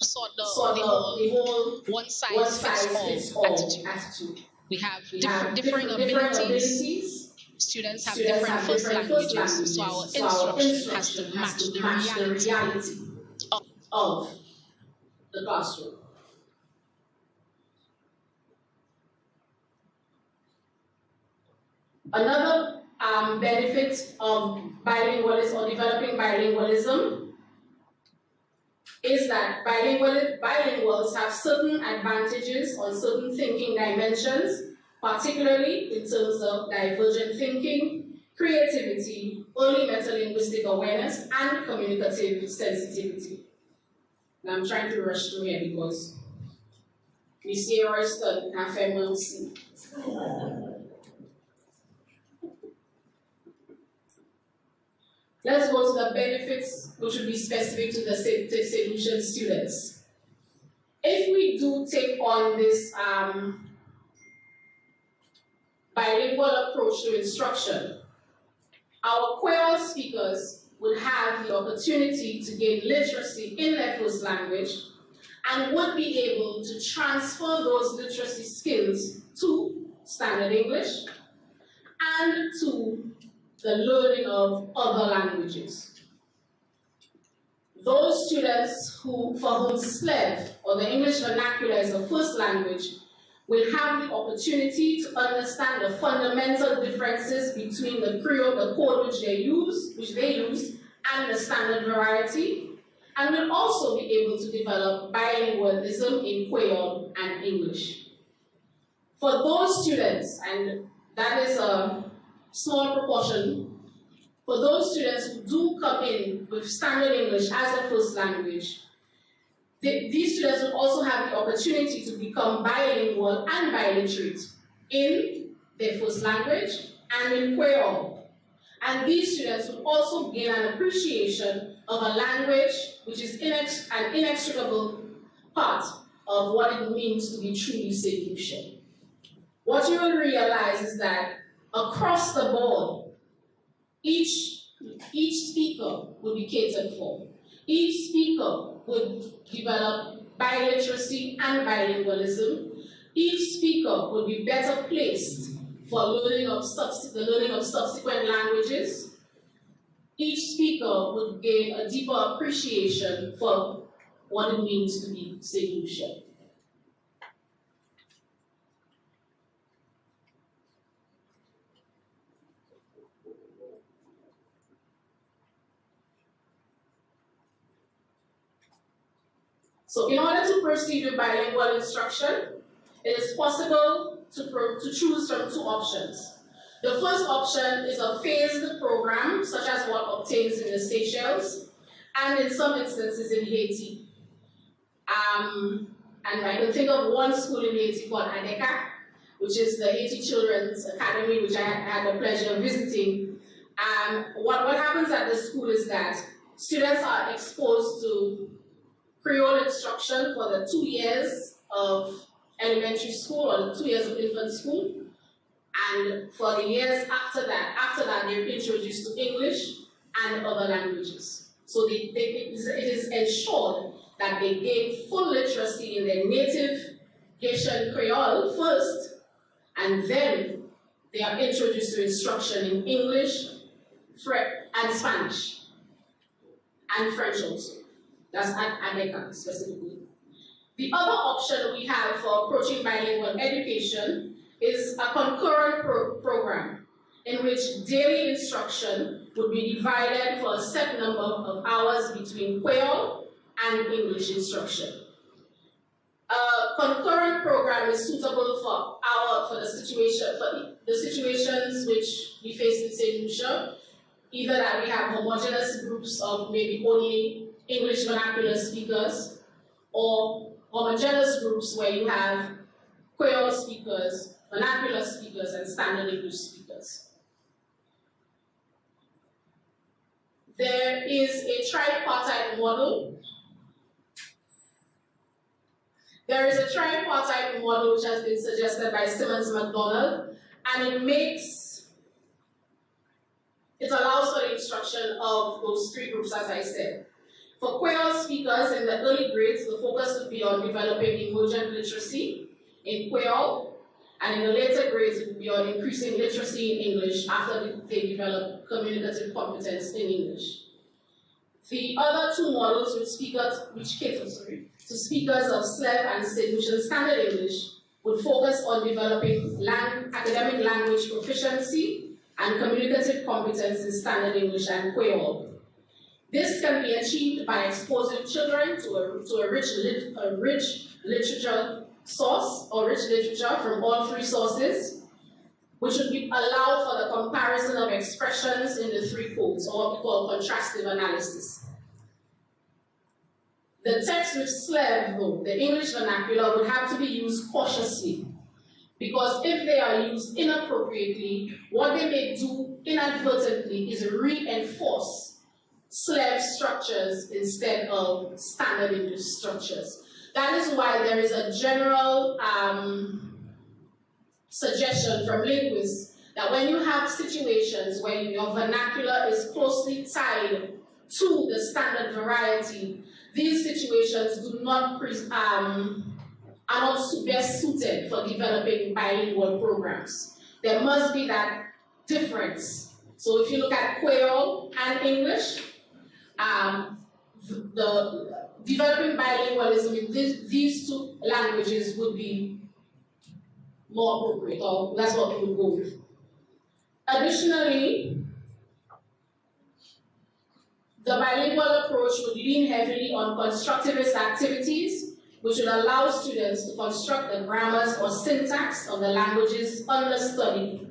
sort the whole one-size-fits-all attitude. We have differing abilities. Students have different first languages, so our instruction has to match the reality of the classroom. Another benefit of bilingualism or developing bilingualism is that bilinguals have certain advantages on certain thinking dimensions, particularly in terms of divergent thinking, creativity, early metalinguistic awareness, and communicative sensitivity. Now I'm trying to rush through here because we see our study and family. Let's go to the benefits, which will be specific to the solution students. If we do take on this bilingual approach to instruction, our Kwéyòl speakers would have the opportunity to gain literacy in their first language and would be able to transfer those literacy skills to standard English and to the learning of other languages. Those students for whom SLEV, or the English vernacular, is the first language, will have the opportunity to understand the fundamental differences between the Creole, the code which they use, and the standard variety, and will also be able to develop bilingualism in Kwéyòl and English. For those students, and that is a small proportion, for those students who do come in with standard English as a first language, these students will also have the opportunity to become bilingual and biliterate in their first language and in Kwéyòl. And these students will also gain an appreciation of a language which is an inextricable part of what it means to be truly St. Lucian. What you will realize is that across the board, each speaker will be catered for. Each speaker would develop biliteracy and bilingualism. Each speaker would be better placed for the learning of subsequent languages. Each speaker would gain a deeper appreciation for what it means to be St. Lucian. So in order to proceed with bilingual instruction, it is possible to choose from two options. The first option is a phased program, such as what obtains in the Seychelles, and in some instances in Haiti. And I can think of one school in Haiti called ADECA, which is the Haiti Children's Academy, which I had the pleasure of visiting. What happens at the school is that students are exposed to Creole instruction for the 2 years of elementary school or the 2 years of infant school, and for the years after that they're introduced to English and other languages. So it is ensured that they gain full literacy in their native Haitian Creole first, and then they are introduced to instruction in English, and Spanish, and French also. That's at ADECA specifically. The other option we have for approaching bilingual education is a concurrent program in which daily instruction would be divided for a set number of hours between Kwéyòl and English instruction. A concurrent program is suitable for the situations which we face in St. Lucia, either that we have homogeneous groups of maybe only English vernacular speakers, or homogeneous groups where you have Kwéyòl speakers, vernacular speakers, and standard English speakers. There is a tripartite model. There is a tripartite model which has been suggested by Simmons McDonald, and it allows for the instruction of those three groups, as I said. For Kwéyòl speakers in the early grades, the focus would be on developing emergent literacy in Kwéyòl, and in the later grades, it would be on increasing literacy in English after they develop communicative competence in English. The other two models which cater to speakers of SLEV and St. Lucian Standard English would focus on developing academic language proficiency and communicative competence in Standard English and Kwéyòl. This can be achieved by exposing children to a rich literature source or rich literature from all three sources, which would allow for the comparison of expressions in the three codes, or what we call contrastive analysis. The text with SLEV, though, the English vernacular, would have to be used cautiously, because if they are used inappropriately, what they may do inadvertently is reinforce SLEV structures instead of standard English structures. That is why there is a general suggestion from linguists that when you have situations where your vernacular is closely tied to the standard variety, these situations are not best suited for developing bilingual programs. There must be that difference. So if you look at Kwéyòl and English, the developing bilingualism in these two languages would be more appropriate, or that's what we would go with. Additionally, the bilingual approach would lean heavily on constructivist activities, which would allow students to construct the grammars or syntax of the languages under study.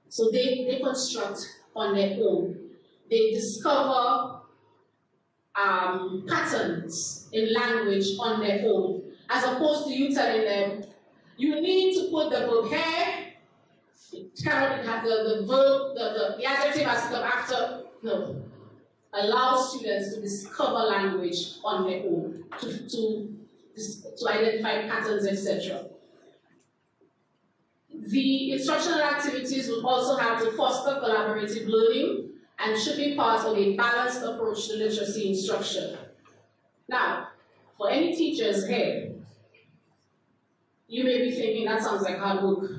So they construct on their own. They discover patterns in language on their own, as opposed to you telling them, you need to put the verb here, it cannot have the verb, the adjective has to come after. No. Allow students to discover language on their own, to identify patterns, etc. The instructional activities will also have to foster collaborative learning and should be part of a balanced approach to literacy instruction. Now, for any teachers here, you may be thinking that sounds like hard work.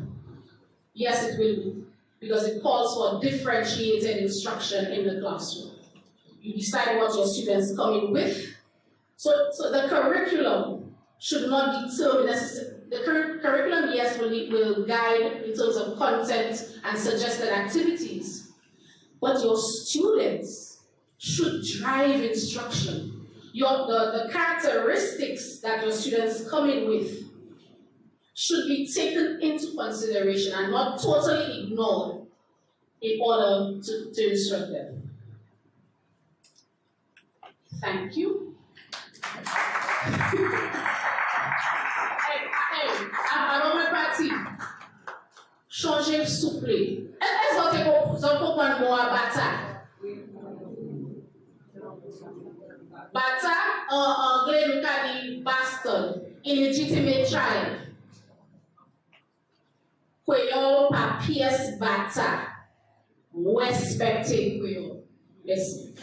Yes, it will be, because it calls for differentiated instruction in the classroom. You decide what your students come in with. So the curriculum should not determine necessarily. The curriculum, yes, will guide in terms of content and suggested activities, but your students should drive instruction. The characteristics that your students come in with should be taken into consideration and not totally ignored in order to instruct them. Thank you. Alors, ma partie, changer souple. Est-ce que vous comprenez le mot Bata? Bata, en anglais, nous dit bastard, illegitimate child. Kwéyòl pa pièce Bata, respected Kwéyòl. Merci.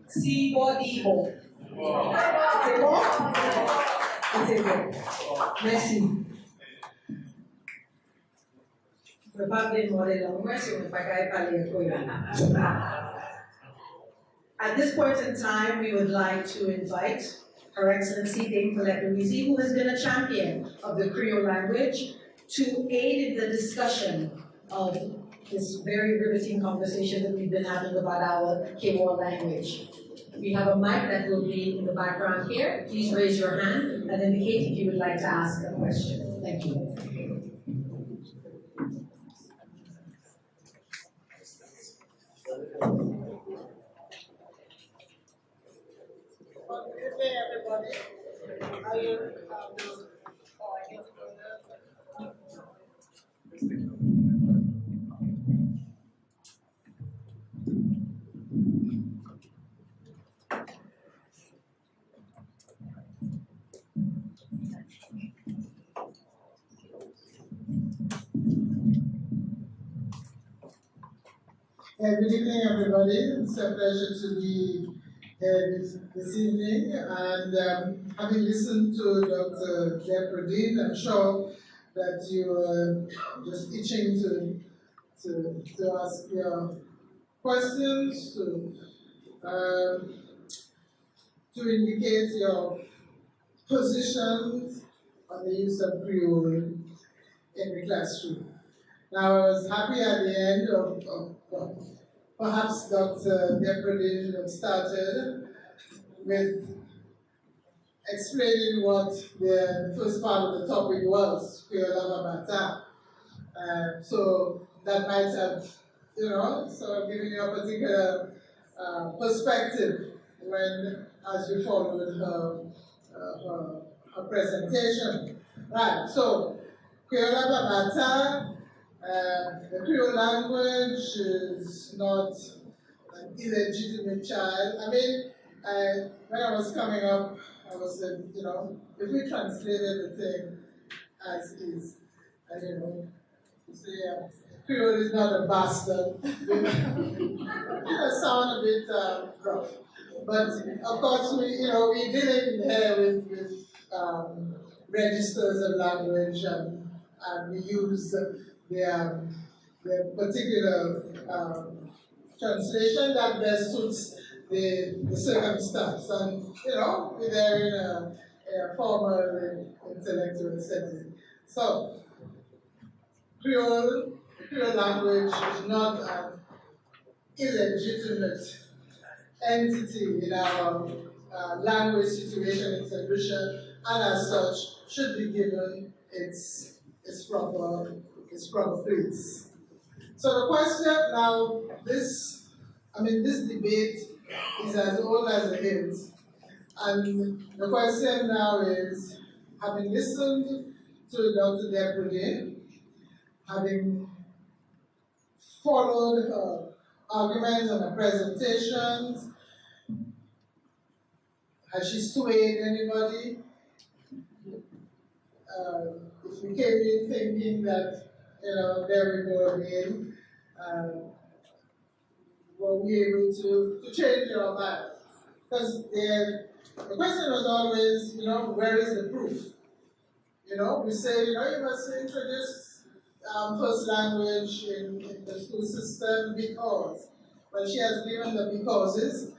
C O D O. C'est bon? C'est bon. Merci. Je ne peux pas démorer la moi si on ne peut pas parler Kwéyòl. At this point in time, we would like to invite Her Excellency Dame Kwéyòl-la, who has been a champion of the Creole language, to aid in the discussion of this very riveting conversation that we've been having about our Kwéyòl language. We have a mic that will be in the background here. Please raise your hand and indicate if you would like to ask a question. Thank you. Good day, everybody. How are you? Good evening, everybody. It's a pleasure to be here this evening. And having listened to Dr. Depradine, I'm sure that you are just itching to ask your questions, to indicate your positions on the use of Creole in the classroom. Now, I was happy at the end of perhaps Dr. Depradine started with explaining what the first part of the topic was, Kwéyòl-la Bata. So that might have, sort of given you a particular perspective as you followed her presentation. Right, so Kwéyòl-la Bata, the Creole language is not an illegitimate child. I mean, when I was coming up, I was saying, if we translated the thing as is, you say Creole is not a bastard, it sound a bit rough. But of course, we're dealing here with registers of language, and we use the particular translation that best suits the circumstance. And, they're in a formal intellectual setting. So, Creole language is not an illegitimate entity in our language situation in St. Lucia, and as such, should be given its proper place. So the question now, this debate is as old as it is. And the question now is, having listened to Dr. Depradine, having followed her arguments and her presentations, has she swayed anybody? If we came in thinking that, there we go again, were we able to change our mind? Because the question was always, where is the proof? We say, you must introduce first language in the school system because. Well, she has given the becauses,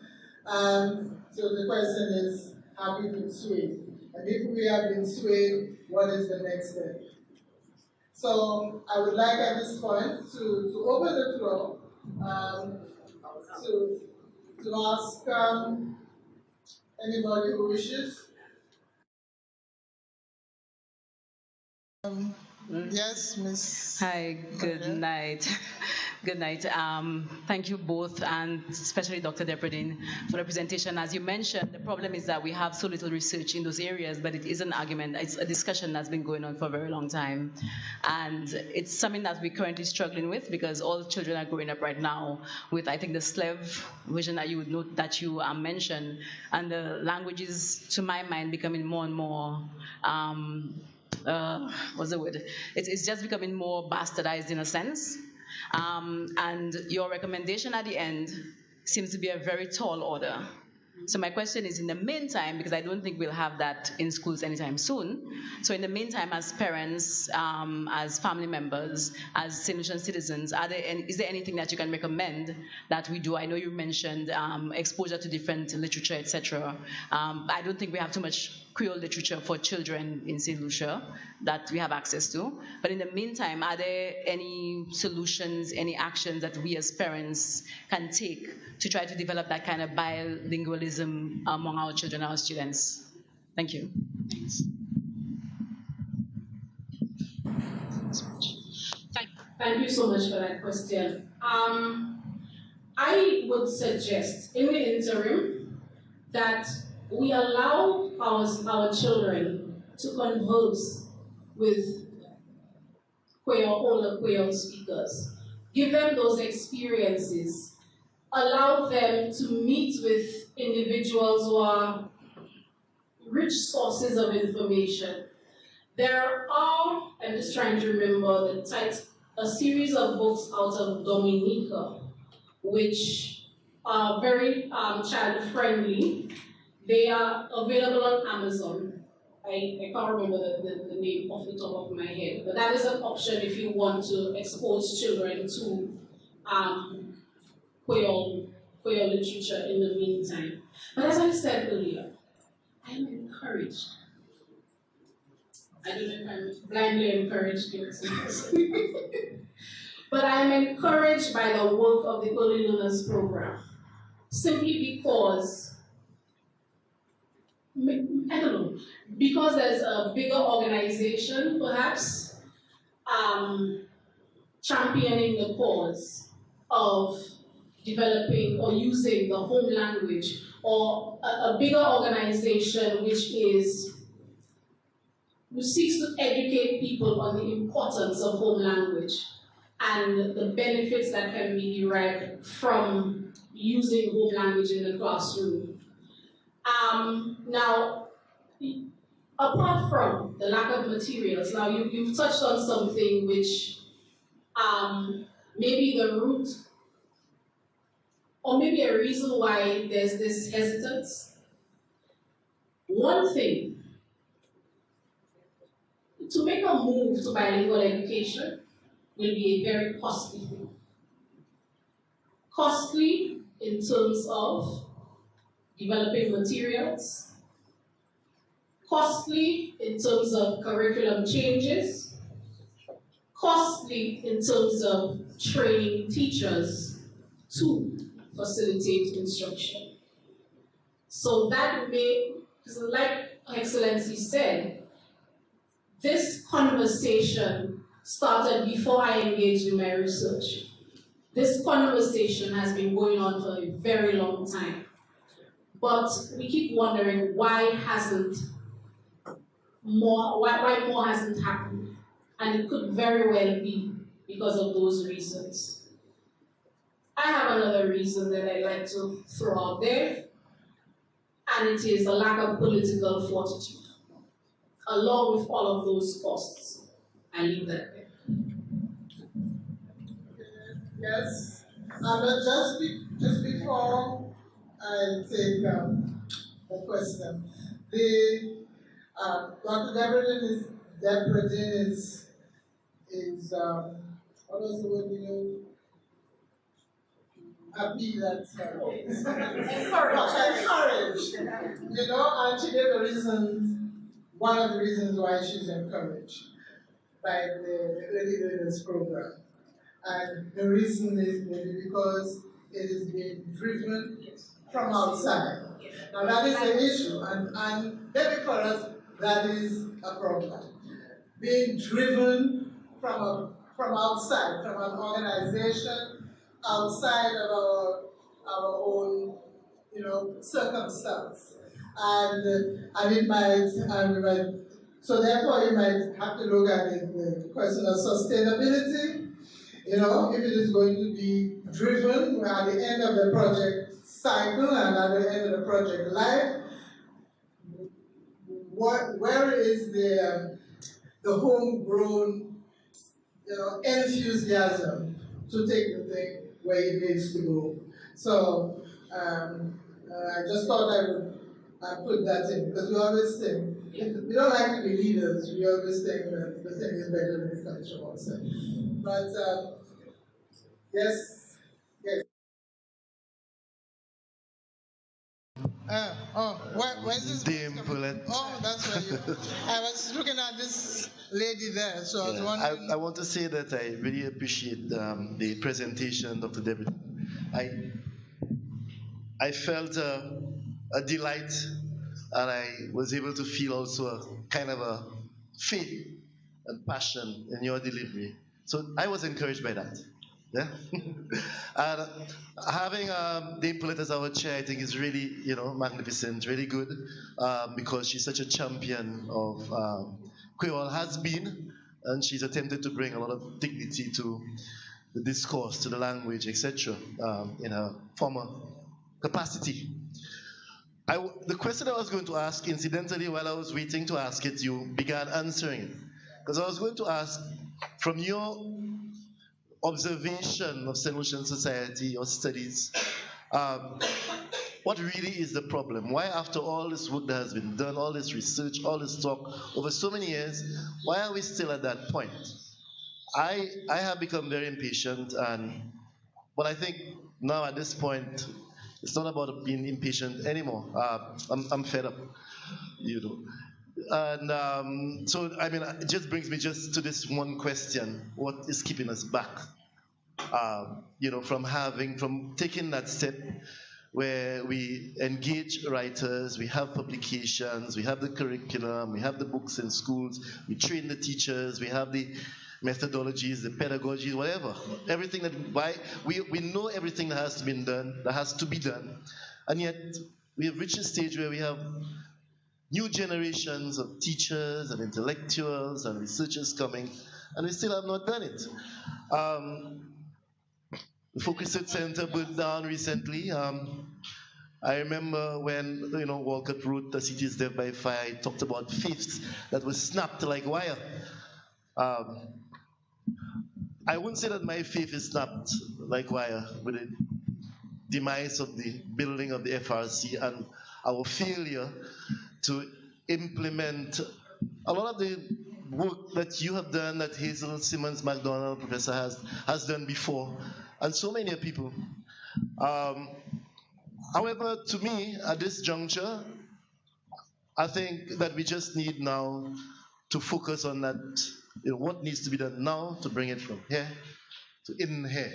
so the question is, have we been swayed? And if we have been swayed, what is the next step? So I would like at this point to open the floor to ask anybody who wishes. Yes, Miss. Hi, good night. Good night. Thank you both, and especially Dr. Depradine, for the presentation. As you mentioned, the problem is that we have so little research in those areas, but it is an argument. It's a discussion that's been going on for a very long time. And it's something that we're currently struggling with because all children are growing up right now with, I think, the SLEV vision that you would note that you mentioned. And the language is, to my mind, becoming more and more what's the word? It's just becoming more bastardized in a sense. And your recommendation at the end seems to be a very tall order. So my question is, in the meantime, because I don't think we'll have that in schools anytime soon, so in the meantime, as parents, as family members, as St. Lucian citizens, is there anything that you can recommend that we do? I know you mentioned exposure to different literature, etc. I don't think we have too much Creole literature for children in St. Lucia that we have access to. But in the meantime, are there any solutions, any actions that we as parents can take to try to develop that kind of bilingualism among our children, our students? Thank you. Thanks. Thank you so much for that question. I would suggest in the interim that we allow our children to converse with older Kwéyòl speakers. Give them those experiences. Allow them to meet with individuals who are rich sources of information. There are, I'm just trying to remember the title, a series of books out of Dominica, which are very child-friendly. They are available on Amazon. I can't remember the name off the top of my head, but that is an option if you want to expose children to Kwéyòl literature in the meantime. But as I said earlier, I am encouraged. I don't know if I'm blindly encouraged, but I am encouraged by the work of the Early Learners Program, simply because, I don't know, because there's a bigger organization, perhaps, championing the cause of developing or using the home language, or a bigger organization which seeks to educate people on the importance of home language and the benefits that can be derived from using home language in the classroom. Now, apart from the lack of materials, now you've touched on something which maybe the root, or maybe a reason why there's this hesitance. One thing, to make a move to bilingual education will be a very costly thing. Costly in terms of developing materials, costly in terms of curriculum changes, costly in terms of training teachers to facilitate instruction. So that may, like Excellency said, this conversation started before I engaged in my research. This conversation has been going on for a very long time. But we keep wondering why more hasn't happened. And it could very well be because of those reasons. I have another reason that I'd like to throw out there, and it is a lack of political fortitude. Along with all of those costs, I leave that there. Yes, but just before I take the question, Dr. Depradine is what was the word you used? Happy that encouraged. You know, and she gave one of the reasons why she's encouraged by the Early Learners Program. And the reason is maybe because it is being driven from outside. Now that is the issue, and maybe for us that is a problem. Being driven from outside, from an organization outside of our own, circumstance. And so therefore you might have to look at the question of sustainability. If it is going to be driven at the end of the project cycle and at the end of the project life, where is the homegrown, enthusiasm to take the thing where it needs to go? So I just thought I would put that in, because we always think, we don't like to be leaders, we always think that the thing is better than it comes from outside. But yes. Where's this? Oh, that's where you. I was looking at this lady there, so I was wondering. I want to say that I really appreciate the presentation, Dr. David. I felt a delight, and I was able to feel also a kind of a faith and passion in your delivery. So I was encouraged by that. Yeah. And having Dame Paulette as our chair, I think is really, magnificent, really good, because she's such a champion of Kwéyòl, has been, and she's attempted to bring a lot of dignity to the discourse, to the language, etc., in her former capacity. The question I was going to ask, incidentally, while I was waiting to ask it, you began answering it. Because I was going to ask, from your observation of St. Lucian society or studies, what really is the problem? Why, after all this work that has been done, all this research, all this talk over so many years, why are we still at that point? I have become very impatient, but I think now at this point, it's not about being impatient anymore. I'm fed up, you know. And so, I mean, it just brings me just to this one question: what is keeping us back? You know, from taking that step where we engage writers, we have publications, we have the curriculum, we have the books in schools, we train the teachers, we have the methodologies, the pedagogies, whatever. Everything we know everything that has to be done, and yet we have reached a stage where we have new generations of teachers and intellectuals and researchers coming, and we still have not done it. The Focus Research Center burned down recently. I remember when Walcott wrote The City is Death by Fire, he talked about faiths that were snapped like wire. I wouldn't say that my faith is snapped like wire with the demise of the building of the FRC and our failure to implement a lot of the work that you have done, that Hazel Simmons MacDonald, professor, has done before, and so many people. However, to me, at this juncture, I think that we just need now to focus on that, what needs to be done now to bring it from here to in here,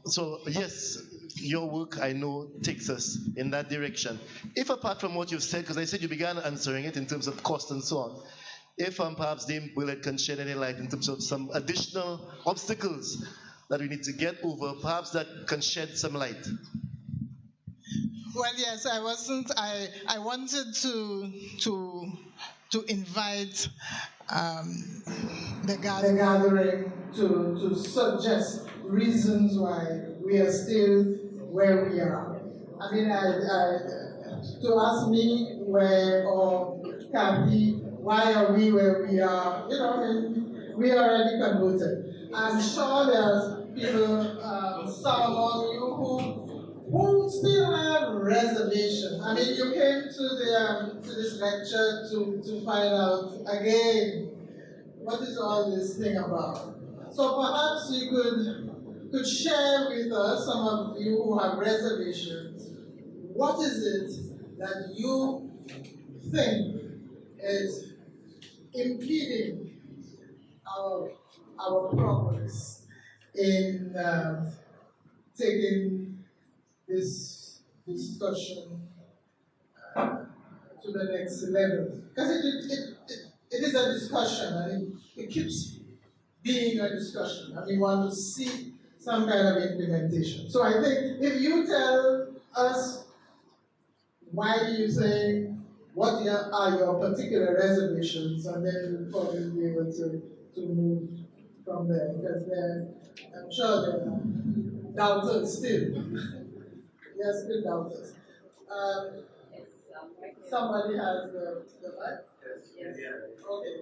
so yes, your work, I know, takes us in that direction. If apart from what you've said, because I said you began answering it in terms of cost and so on, if perhaps Dame Willett can shed any light in terms of some additional obstacles that we need to get over, perhaps that can shed some light. Well, yes, I wanted to invite the gathering to suggest reasons why we are still where we are. I mean, to ask me or Kathy, why are we where we are? We are already converted. I'm sure there's people, some among you who still have reservation. I mean, you came to this lecture to find out again what is all this thing about. So perhaps you could share with us, some of you who have reservations, what is it that you think is impeding our progress in taking this discussion to the next level? Because it is a discussion, and it keeps being a discussion, and we want to see some kind of implementation. So I think if you tell us why do you think, what are your particular reservations, and then we'll probably be able to move from there, because I'm sure there are doubters still. Yes, still doubters. Somebody has the mic? Yes. Okay.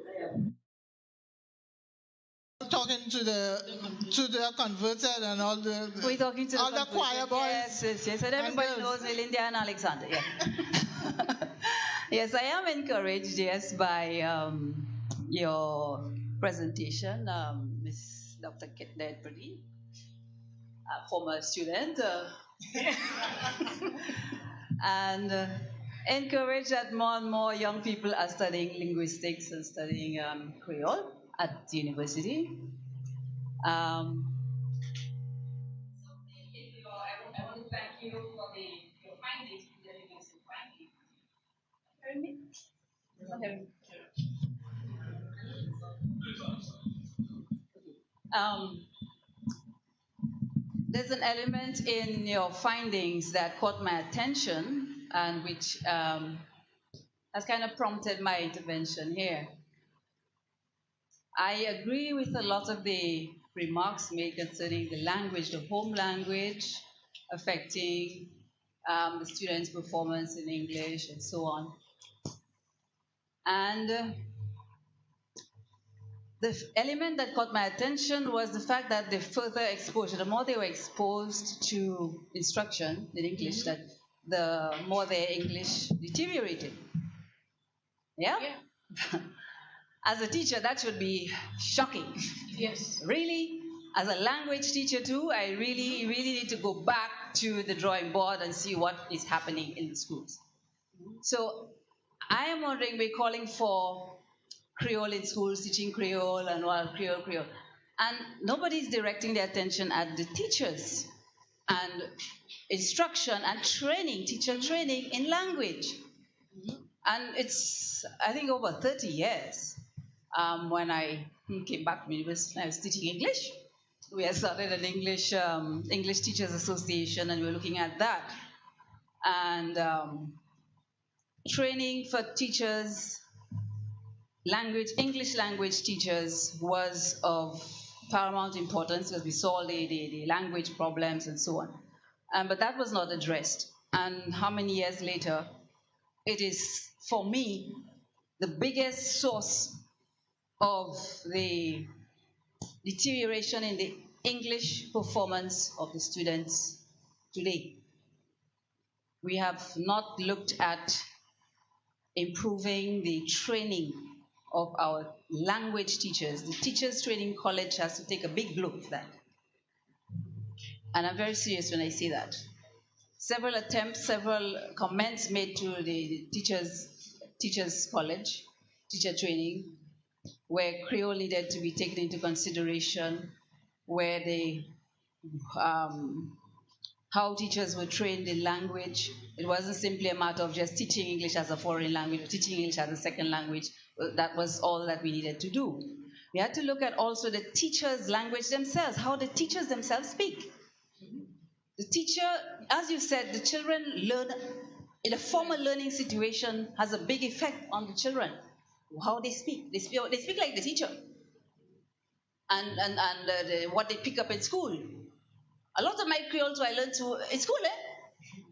Talking to the converted and all the we're talking to all the choir boys. Yes, and everybody knows Linda and Alexander. Yeah. Yes, I am encouraged, yes, by your presentation, Miss Dr. Depradine, former student, and encouraged that more and more young people are studying linguistics and studying Creole at the university. I want to thank you for your findings, the university findings. Hear me? Not hearing me. There's an element in your findings that caught my attention and which has kind of prompted my intervention here. I agree with a lot of the remarks made concerning the language, the home language, affecting the students' performance in English and so on. And The element that caught my attention was the fact that the further exposure, the more they were exposed to instruction in English, that the more their English deteriorated. Yeah? As a teacher, that should be shocking. Yes. Really? As a language teacher too, I really need to go back to the drawing board and see what is happening in the schools. So I am wondering, we're calling for Creole in schools, teaching Creole and Creole. And nobody's directing their attention at the teachers and instruction and training, teacher training in language. And it's, I think, over 30 years. When I came back from university, I was teaching English. We had started an English Teachers Association, and we were looking at that. And training for teachers, English language teachers was of paramount importance because we saw the language problems and so on. But that was not addressed. And how many years later, it is, for me, the biggest source of the deterioration in the English performance of the students today. We have not looked at improving the training of our language teachers. The Teachers Training College has to take a big look at that. And I'm very serious when I say that. Several attempts, several comments made to the Teachers College, teacher training, where Creole needed to be taken into consideration, where how teachers were trained in language. It wasn't simply a matter of just teaching English as a foreign language or teaching English as a second language. That was all that we needed to do. We had to look at also the teachers' language themselves, how the teachers themselves speak. The teacher, as you said, the children learn in a formal learning situation has a big effect on the children. How they speak. They speak like the teacher. And what they pick up in school. A lot of my Creole I learned in school,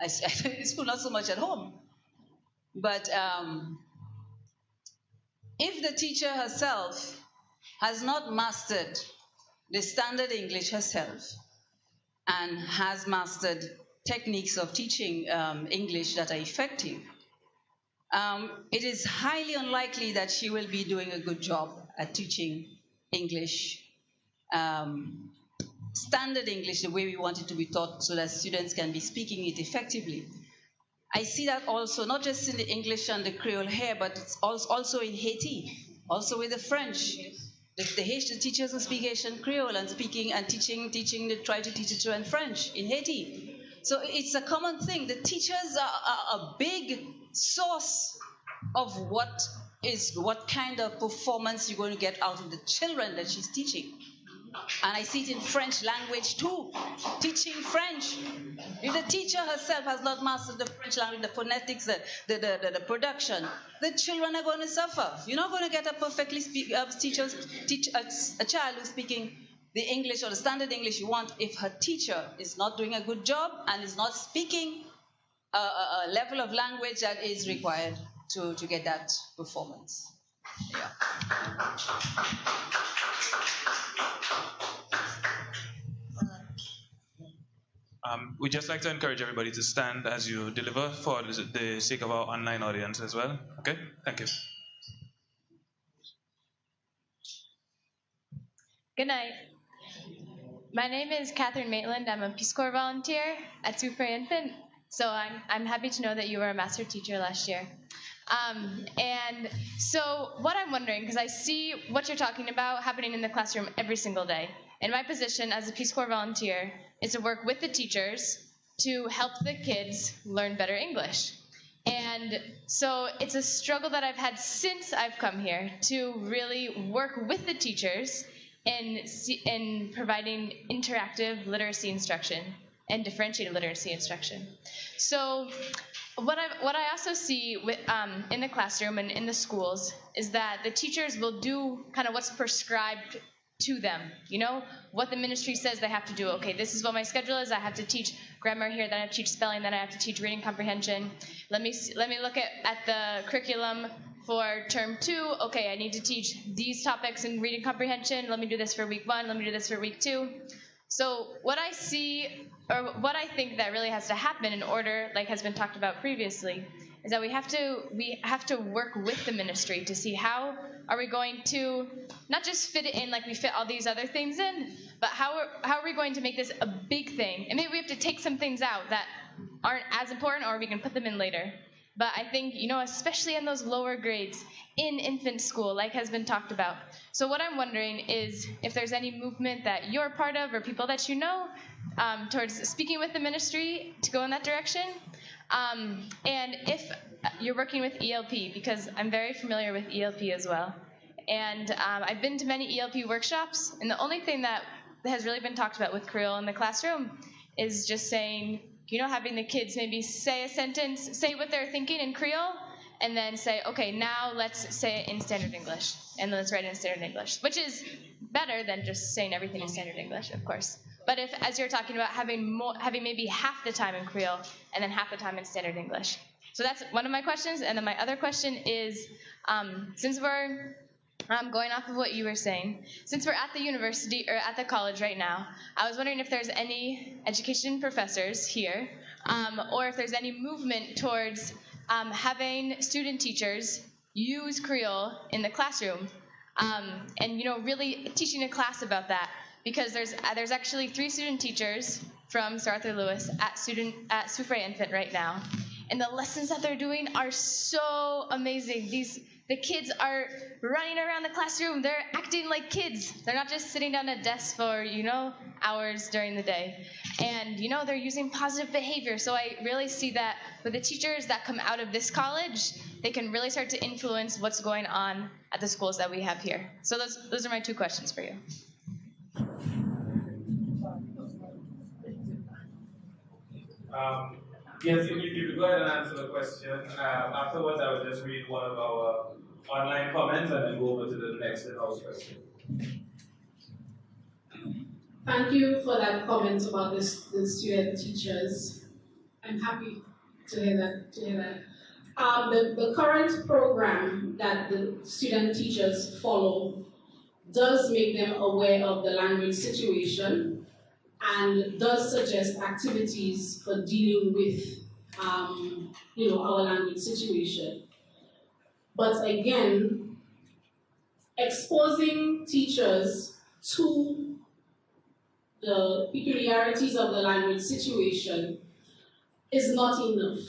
I in school, not so much at home. But if the teacher herself has not mastered the standard English herself and has mastered techniques of teaching English that are effective, it is highly unlikely that she will be doing a good job at teaching English, standard English, the way we want it to be taught so that students can be speaking it effectively. I see that also, not just in the English and the Creole here, but it's also in Haiti, also with the French. The teachers who speak Haitian Creole and speaking and teaching, they try to teach it in French in Haiti. So it's a common thing. The teachers are a big source of what kind of performance you're going to get out of the children that she's teaching. And I see it in French language too, teaching French. If the teacher herself has not mastered the French language, the phonetics, the production, the children are going to suffer. You're not going to get a perfectly a child who's speaking the English or the standard English you want if her teacher is not doing a good job and is not speaking a level of language that is required to get that performance. Yeah. We'd just like to encourage everybody to stand as you deliver for the sake of our online audience as well. Okay? Thank you. Good night. My name is Catherine Maitland. I'm a Peace Corps volunteer at Super Infant. So I'm happy to know that you were a master teacher last year. And so what I'm wondering, because I see what you're talking about happening in the classroom every single day. And my position as a Peace Corps volunteer is to work with the teachers to help the kids learn better English. And so it's a struggle that I've had since I've come here to really work with the teachers in providing interactive literacy instruction and differentiated literacy instruction. So what I also see in the classroom and in the schools is that the teachers will do kind of what's prescribed to them, you know, what the ministry says they have to do. Okay, this is what my schedule is. I have to teach grammar here, then I have to teach spelling, then I have to teach reading comprehension. Let me look at the curriculum for term 2, okay, I need to teach these topics in reading comprehension. Let me do this for week 1. Let me do this for week 2. So what I see, or what I think that really has to happen in order, like has been talked about previously, is that we have to work with the ministry to see how are we going to not just fit it in like we fit all these other things in, but how are we going to make this a big thing? And maybe we have to take some things out that aren't as important, or we can put them in later. But I think, especially in those lower grades in infant school, like has been talked about. So what I'm wondering is if there's any movement that you're part of or people that you know towards speaking with the ministry to go in that direction. And if you're working with ELP, because I'm very familiar with ELP as well. And I've been to many ELP workshops, and the only thing that has really been talked about with Creole in the classroom is just saying, having the kids maybe say a sentence, say what they're thinking in Creole, and then say, okay, now let's say it in Standard English, and then let's write it in Standard English, which is better than just saying everything in Standard English, of course. But if, as you're talking about, having maybe half the time in Creole and then half the time in Standard English. So that's one of my questions. And then my other question is, since we're going off of what you were saying, since we're at the university or at the college right now, I was wondering if there's any education professors here, or if there's any movement towards having student teachers use Creole in the classroom, and really teaching a class about that. Because there's actually 3 student teachers from Sir Arthur Lewis at Soufriere Infant right now, and the lessons that they're doing are so amazing. The kids are running around the classroom. They're acting like kids. They're not just sitting down at desks for hours during the day, and they're using positive behavior. So I really see that with the teachers that come out of this college, they can really start to influence what's going on at the schools that we have here. So those are my 2 questions for you. Yes, you go ahead and answer the question. Afterwards, I will just read one of our online comments and then go over to the next in-house question. Thank you for that comment about the student teachers. I'm happy to hear that. The current program that the student teachers follow does make them aware of the language situation and does suggest activities for dealing with our language situation. But again, exposing teachers to the peculiarities of the language situation is not enough.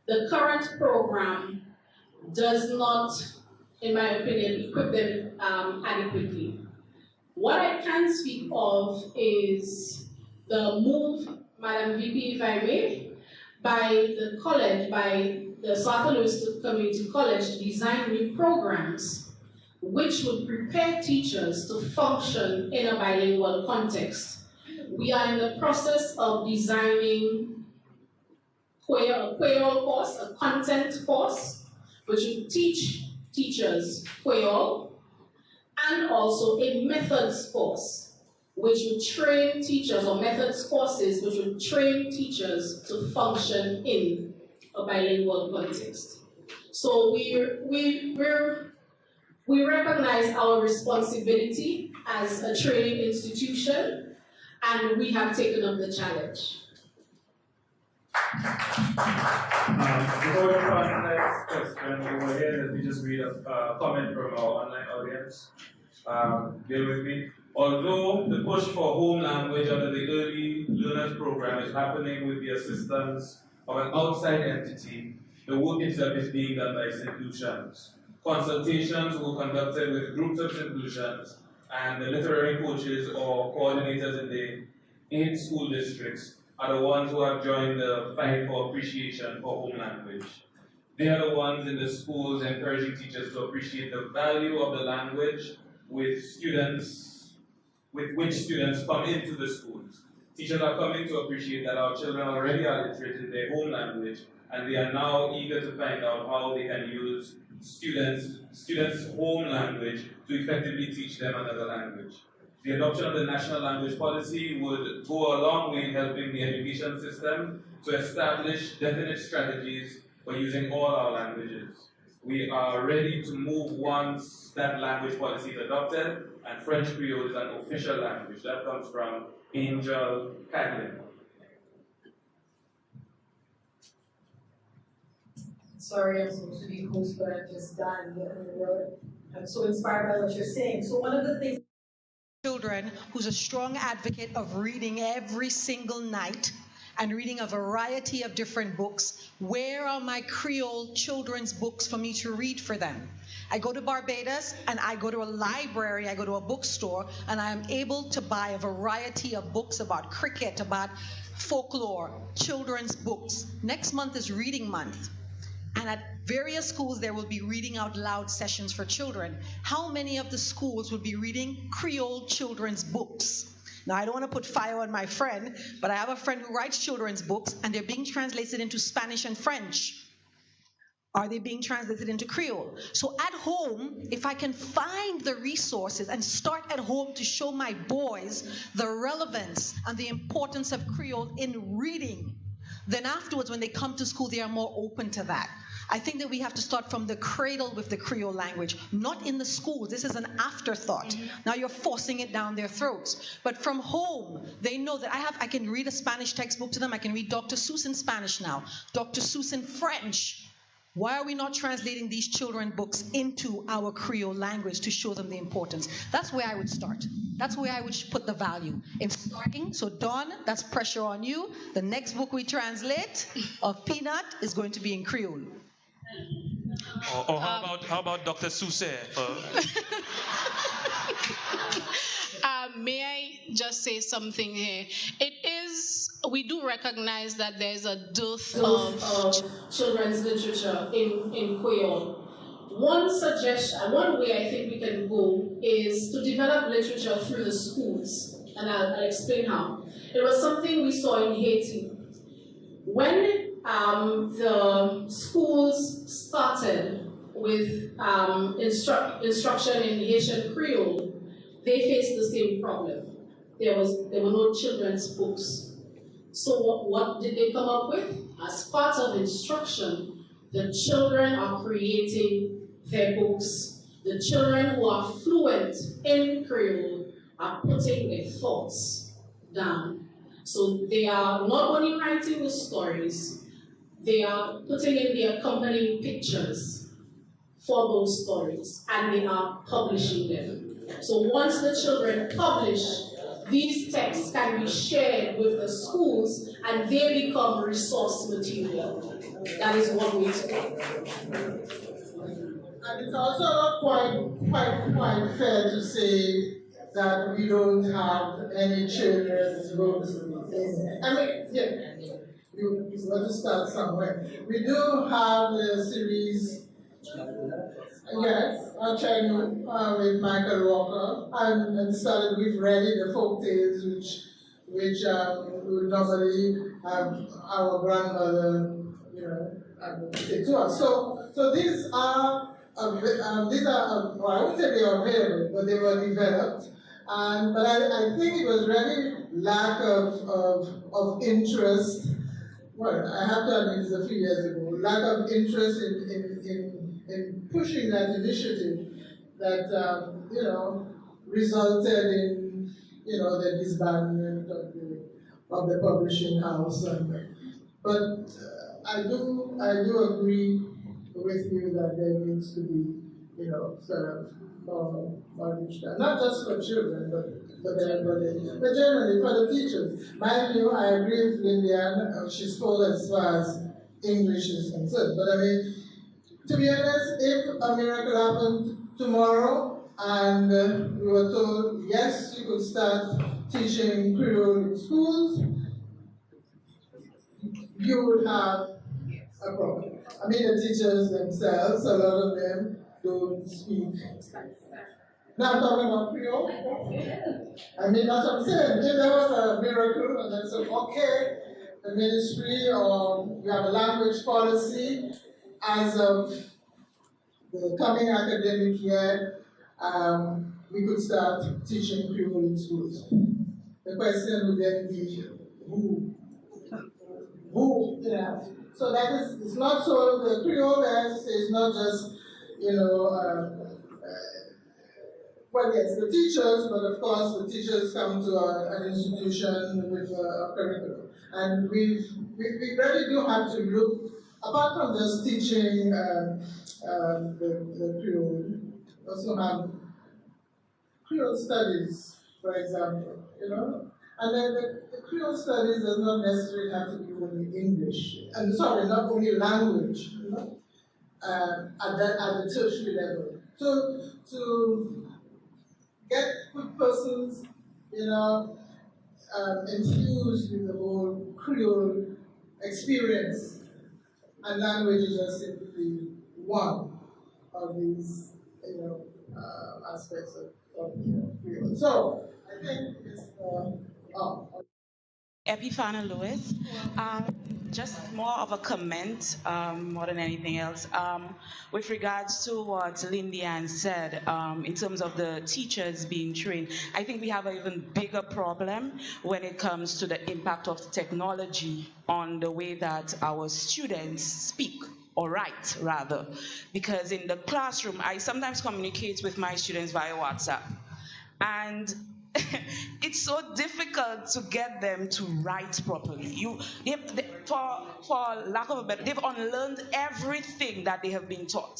The current program does not, in my opinion, equip them adequately. What I can speak of is the move, Madam VP, if I may, by the college, by the Sir Arthur Lewis Community College to design new programs which would prepare teachers to function in a bilingual context. We are in the process of designing a Kwéyòl course, a content course, which would teach teachers Kwéyòl, and also a methods course, which would train teachers, or methods courses, which would train teachers to function in a bilingual context. So we recognize our responsibility as a training institution, and we have taken up the challenge. Before we go on to the next question over here, let me just read a comment from our online audience. Bear with me. Although the push for home language under the Early Learners Program is happening with the assistance of an outside entity, the work itself is being done by St. Lucian's. Consultations were conducted with groups of St. Lucian's, and the literary coaches or coordinators in the 8 school districts are the ones who have joined the fight for appreciation for home language. They are the ones in the schools encouraging teachers to appreciate the value of the language with which students come into the schools. Teachers are coming to appreciate that our children already are literate in their home language, and they are now eager to find out how they can use students' home language to effectively teach them another language. The adoption of the national language policy would go a long way in helping the education system to establish definite strategies for using all our languages. we are ready to move once that language policy is adopted, and French Creole is an official language. That comes from Angel Catlin. Sorry, I'm supposed to be host, but I'm just done. I'm so inspired by what you're saying. So one of the things children who's a strong advocate of reading every single night and reading a variety of different books. Where are my Creole children's books for me to read for them? I go to Barbados and I go to a library, I go to a bookstore, and I am able to buy a variety of books about cricket, about folklore, children's books. Next month is reading month. And at various schools, there will be reading out loud sessions for children. How many of the schools will be reading Creole children's books? Now, I don't want to put fire on my friend, but I have a friend who writes children's books, and they're being translated into Spanish and French. Are they being translated into Creole? So at home, if I can find the resources and start at home to show my boys the relevance and the importance of Creole in reading, then afterwards, when they come to school, they are more open to that. I think that we have to start from the cradle with the Creole language, not in the schools. This is an afterthought. Now you're forcing it down their throats. But from home, they know that I can read a Spanish textbook to them. I can read Dr. Seuss in Spanish now, Dr. Seuss in French. Why are we not translating these children's books into our Creole language to show them the importance? That's where I would start. That's where I would put the value in starting. So Dawn, that's pressure on you. The next book we translate of Peanut is going to be in Creole. Or how about Dr. Seuss? May I just say something here? We do recognize that there's a dearth of children's literature in Kwéyòl. One way I think we can go is to develop literature through the schools, and I'll explain how. It was something we saw in Haiti. When the schools started with instruction in Haitian Creole, they faced the same problem. There were no children's books. So what did they come up with? As part of instruction, the children are creating their books. The children who are fluent in Creole are putting their thoughts down. So they are not only writing the stories, they are putting in the accompanying pictures for those stories, and they are publishing them. So once the children publish, these texts can be shared with the schools, and they become resource material. That is one way to go. And it's also not quite fair to say that we don't have any children's books. I mean, yeah, you got to start somewhere. We do have a series, yes, our childhood with Michael Walker, and started with Ready, the folk tales, which would normally our grandmother, say to us. So these are well, I wouldn't say they are available, but they were developed. But I think it was really lack of interest. Well, I have to admit, it's a few years ago. Lack of interest in pushing that initiative that resulted in the disbandment of the publishing house. But I do agree with you that there needs to be sort of more reach, not just for children, but everybody, but generally for the teachers. Mind you, I agree with Lillian. She's full as far as English is concerned. But I mean, to be honest, if a miracle happened tomorrow and we were told, yes, you could start teaching Creole in schools, you would have a problem. I mean, the teachers themselves, a lot of them don't speak. Now I'm talking about Creole. I mean, that's what I'm saying. If there was a miracle and then said, okay, the ministry or we have a language policy as of the coming academic year, we could start teaching Creole in schools. The question would then be, who? So that is, it's not so, the Creole is not just, well, yes, the teachers, but of course the teachers come to an institution with a curriculum. And we really do have to look, apart from just teaching the Creole, we also have Creole studies, for example, And then the Creole studies does not necessarily have to be only English. And sorry, not only language, at the tertiary level. To get good persons, enthused with the whole Creole experience, and language is just simply one of these, aspects of Creole. So I think it's Epifana Lewis. Just more of a comment more than anything else. With regards to what Lindian said, in terms of the teachers being trained, I think we have an even bigger problem when it comes to the impact of technology on the way that our students speak, or write rather. Because in the classroom, I sometimes communicate with my students via WhatsApp. And it's so difficult to get them to write properly. For lack of a better, they've unlearned everything that they have been taught.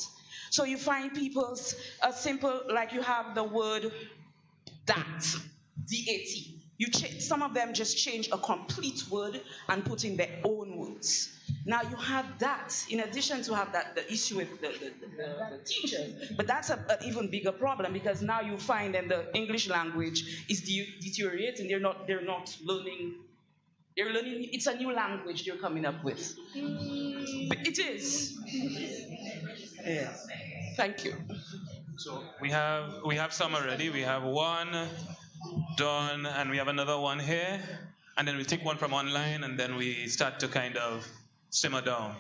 So you find people's a simple, like you have the word that, D-A-T. Some of them just change a complete word and put in their own words. Now you have that, in addition to have that, the issue with the teachers, but that's an even bigger problem, because now you find that the English language is deteriorating. They're not learning. They're learning. It's a new language they're coming up with. But it is. Yeah. Thank you. So we have some already. We have one done, and we have another one here, and then we take one from online, and then we start to kind of simmer down.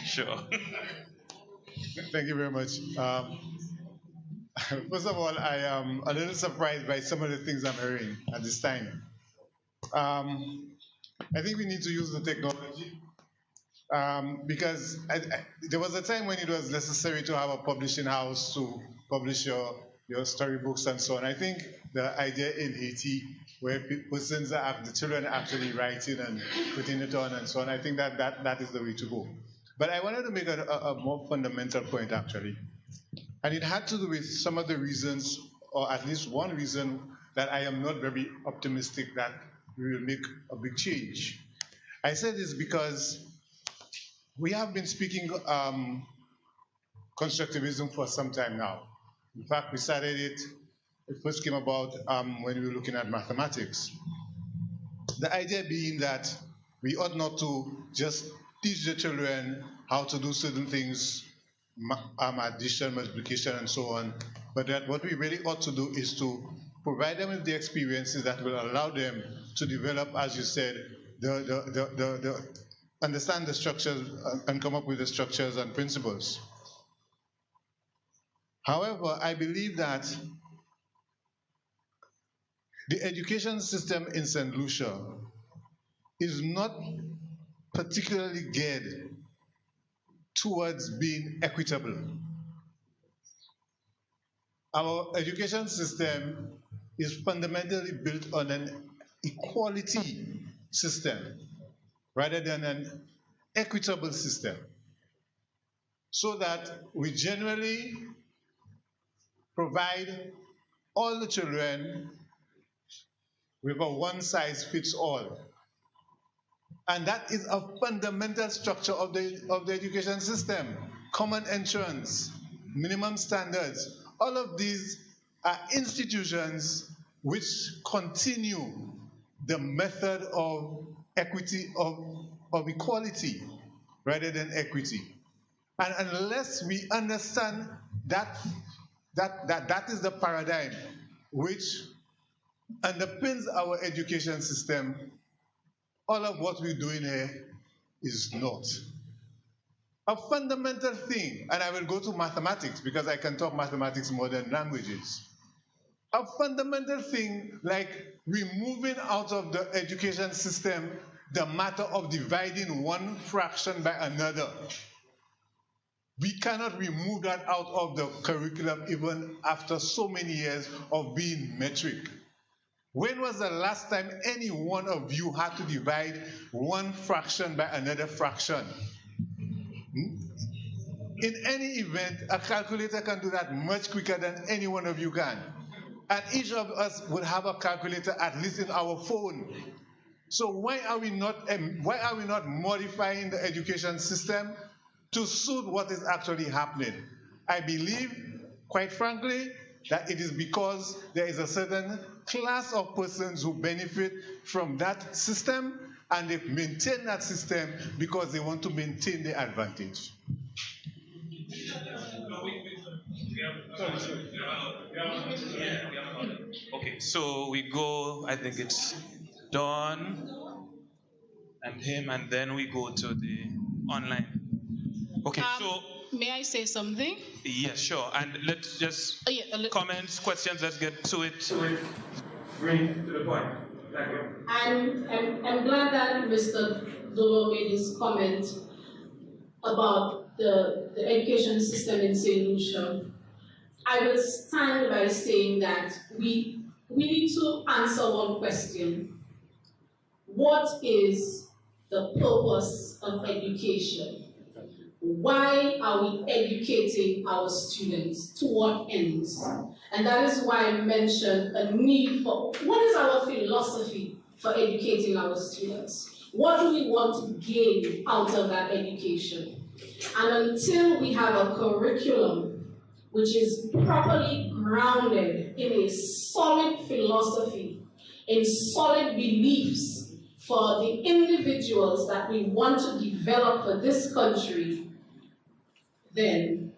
Sure. Thank you very much. First of all, I am a little surprised by some of the things I'm hearing at this time. I think we need to use the technology because there was a time when it was necessary to have a publishing house to publish your storybooks and so on. I think the idea in Haiti, where the children are actually writing and putting it on and so on, I think that is the way to go. But I wanted to make a more fundamental point, actually. And it had to do with some of the reasons, or at least one reason, that I am not very optimistic that we will make a big change. I say this because we have been speaking constructivism for some time now. In fact, we started it first came about when we were looking at mathematics. The idea being that we ought not to just teach the children how to do certain things, addition, multiplication, and so on, but that what we really ought to do is to provide them with the experiences that will allow them to develop, as you said, understand the structures and come up with the structures and principles. However, I believe that the education system in St. Lucia is not particularly geared towards being equitable. Our education system is fundamentally built on an equality system rather than an equitable system, so that we generally provide all the children with a one-size-fits-all. And that is a fundamental structure of the education system. Common entrance, minimum standards, all of these are institutions which continue the method of equity, of equality rather than equity. And unless we understand that is the paradigm which underpins our education system, all of what we're doing here is not. A fundamental thing, and I will go to mathematics because I can talk mathematics more than languages. A fundamental thing like removing out of the education system the matter of dividing one fraction by another. We cannot remove that out of the curriculum even after so many years of being metric. When was the last time any one of you had to divide one fraction by another fraction? In any event, a calculator can do that much quicker than any one of you can. And each of us would have a calculator at least in our phone. So why are we not modifying the education system to suit what is actually happening? I believe, quite frankly, that it is because there is a certain class of persons who benefit from that system, and they maintain that system because they want to maintain their advantage. Okay, so we go, I think it's Dawn and him, and then we go to the online. Okay, so... May I say something? Yes, sure. And let's just comments, questions, let's get to it. Bring to the point. Thank you. I'm glad that Mr. Dolo made his comment about the education system in St. Lucia. I will stand by saying that we need to answer one question. What is the purpose of education? Why are we educating our students? To what ends? And that is why I mentioned a need for, what is our philosophy for educating our students? What do we want to gain out of that education? And until we have a curriculum which is properly grounded in a solid philosophy, in solid beliefs for the individuals that we want to develop for this country, then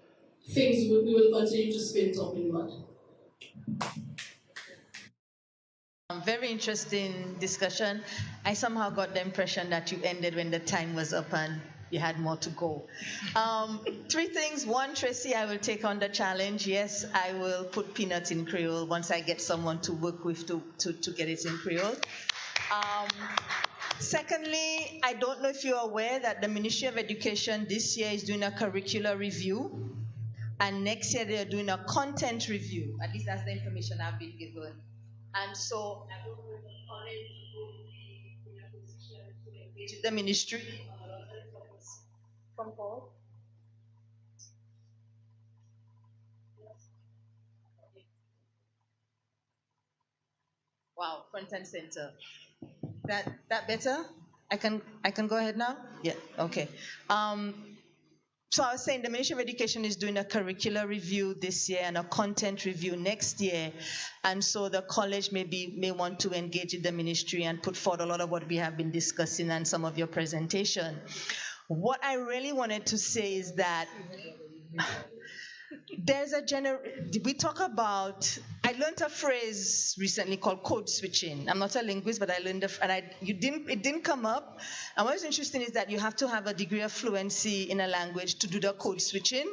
we will continue to spin top in mud. Very interesting discussion. I somehow got the impression that you ended when the time was up and you had more to go. 3 things. 1, Tracy, I will take on the challenge. Yes, I will put peanuts in Creole once I get someone to work with to get it in Creole. Secondly, I don't know if you're aware that the Ministry of Education this year is doing a curricular review, and next year they're doing a content review. At least that's the information I've been given. And so I don't know if the college will be in a position to engage the ministry. From Paul? Wow, front and center. That better? I can go ahead now? Yeah, okay. So I was saying the Ministry of Education is doing a curricular review this year and a content review next year. And so the college may want to engage with the ministry and put forward a lot of what we have been discussing and some of your presentation. What I really wanted to say is that there's we talk about, I learned a phrase recently called code switching. I'm not a linguist, but I learned it didn't come up. And what's interesting is that you have to have a degree of fluency in a language to do the code switching.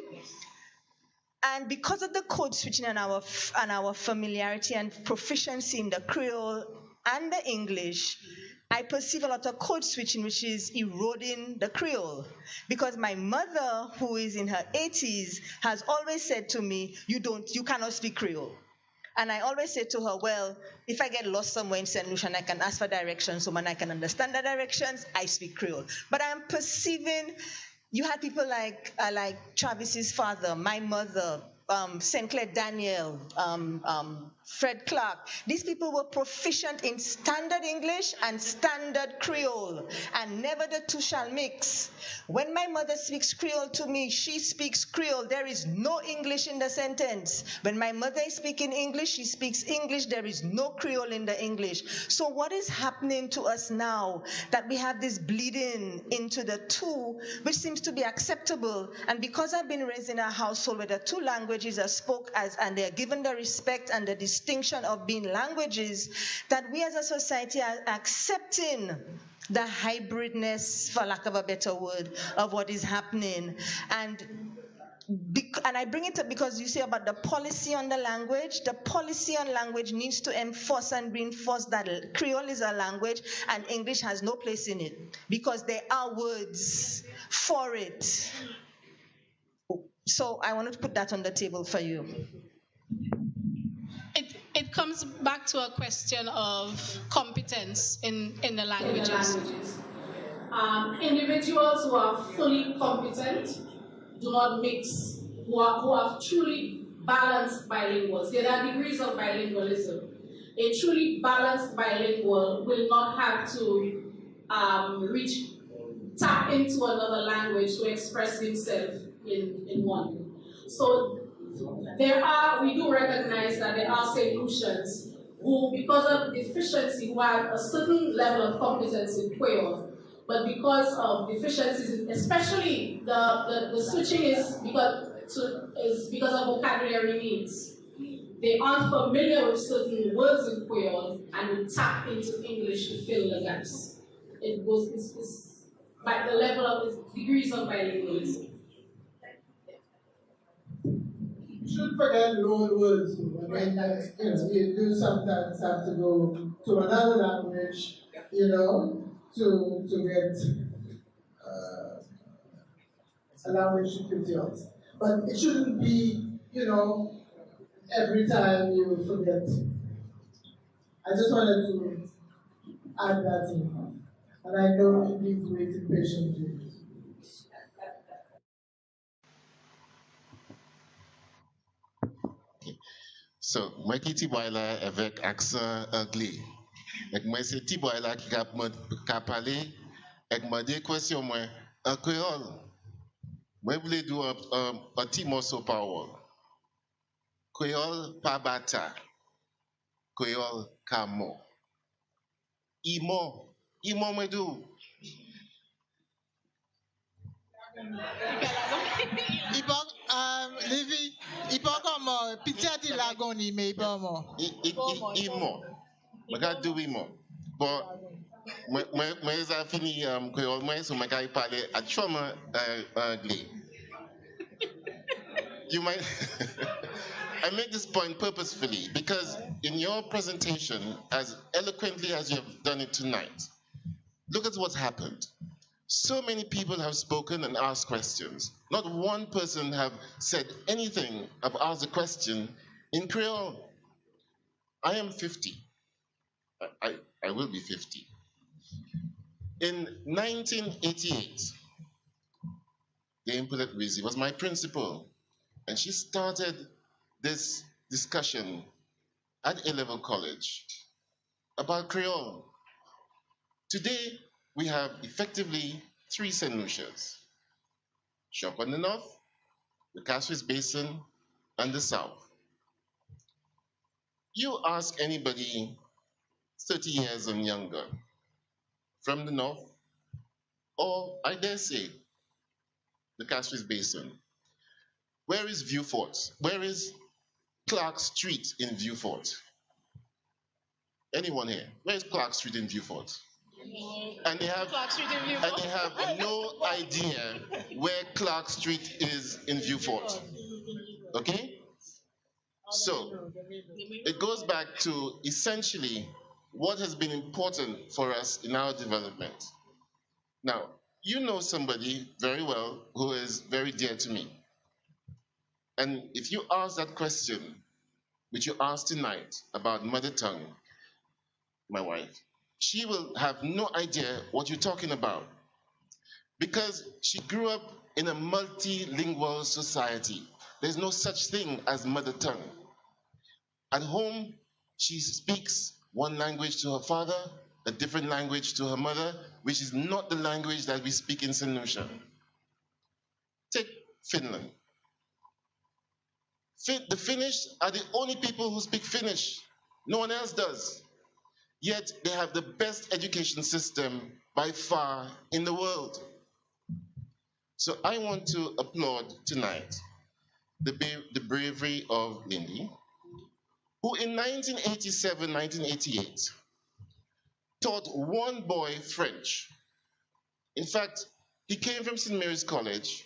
And because of the code switching and our familiarity and proficiency in the Creole and the English, I perceive a lot of code switching, which is eroding the Creole. Because my mother, who is in her 80s, has always said to me, you cannot speak Creole. And I always say to her, well, if I get lost somewhere in St. Lucian, I can ask for directions, so when I can understand the directions, I speak Creole. But I'm perceiving, you had people like Travis's father, my mother, St. Clair Daniel, Fred Clark. These people were proficient in standard English and standard Creole, and never the two shall mix. When my mother speaks Creole to me, she speaks Creole. There is no English in the sentence. When my mother is speaking English, she speaks English. There is no Creole in the English. So what is happening to us now that we have this bleeding into the two, which seems to be acceptable? And because I've been raised in a household where the two languages are spoken as, and they are given the respect and the distinction of being languages, that we as a society are accepting the hybridness, for lack of a better word, of what is happening. And and I bring it up because you say about the policy on the language. The policy on language needs to enforce and reinforce that Creole is a language and English has no place in it because there are words for it. So I wanted to put that on the table for you. It comes back to a question of competence in the languages. Individuals who are fully competent do not mix, who are truly balanced bilinguals. There are degrees of bilingualism. A truly balanced bilingual will not have to tap into another language to express himself in one. So we do recognize that there are Lucians who, because of deficiency, who have a certain level of competence in Kwéyòl, but because of deficiencies, especially the switching is because of vocabulary needs. They aren't familiar with certain words in Kwéyòl and will tap into English to fill the gaps. It's by the level of degrees of bilingualism. You shouldn't forget loan words. I mean, you do sometimes have to go to another language, to get a language to fit yours. But it shouldn't be, every time you forget. I just wanted to add that in. And I know you need to wait patiently. So, moi qui Tiboyla avec accent anglais. Et moi c'est Tiboyla qui a parlé et m'a dit question moi en créole. Moi voulais dire un petit morceau parole. Créole pas Bata. Créole kamo. Imo moi do. Livy, il peut comme pitié l'agonie, mais il peut more. Imo. Je vais dire imo. Bon, moi j'ai fini créole, moi so je vais parler à chemin anglais. You might. I make this point purposefully because in your presentation, as eloquently as you have done it tonight, look at what's happened. So many people have spoken and asked questions. Not one person have said anything, have asked a question in Creole. I am 50. I will be 50. In 1988, Dame Louise was my principal, and she started this discussion at A-level college about Creole. Today, we have effectively 3 St. Lucias: Shop on the north, the Cassis Basin, and the south. You ask anybody 30 years and younger from the north, or I dare say, the Cassis Basin, where is Vieux-Fort? Where is Clark Street in Vieux-Fort? Anyone here? Where is Clark Street in Vieux-Fort? And they have no idea where Clark Street is in Vieux-Fort. Okay? So, it goes back to essentially what has been important for us in our development. Now, you know somebody very well who is very dear to me. And if you ask that question, which you asked tonight about mother tongue, my wife, she will have no idea what you're talking about because she grew up in a multilingual society. There's no such thing as mother tongue. At home, she speaks one language to her father, a different language to her mother, which is not the language that we speak in St. Lucia. Take Finland. The Finnish are the only people who speak Finnish. No one else does. Yet they have the best education system by far in the world. So I want to applaud tonight the bravery of Lindy, who in 1987, 1988, taught one boy French. In fact, he came from St. Mary's College,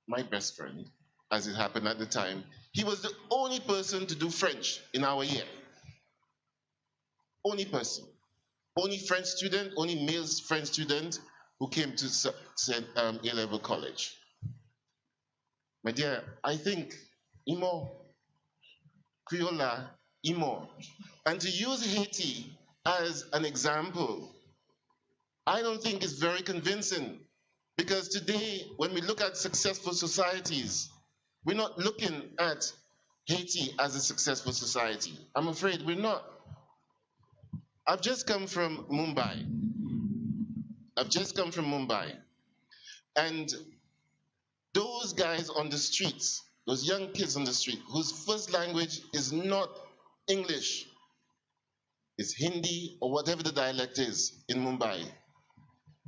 my best friend, as it happened at the time, he was the only person to do French in our year. Only person. Only French student, only male French student who came to A-level college. My dear, I think Imo, Kwéyòl-la, Imo. And to use Haiti as an example, I don't think it's very convincing. Because today, when we look at successful societies, we're not looking at Haiti as a successful society. I'm afraid we're not. I've just come from Mumbai. And those guys on the streets, those young kids on the street, whose first language is not English, it's Hindi or whatever the dialect is in Mumbai,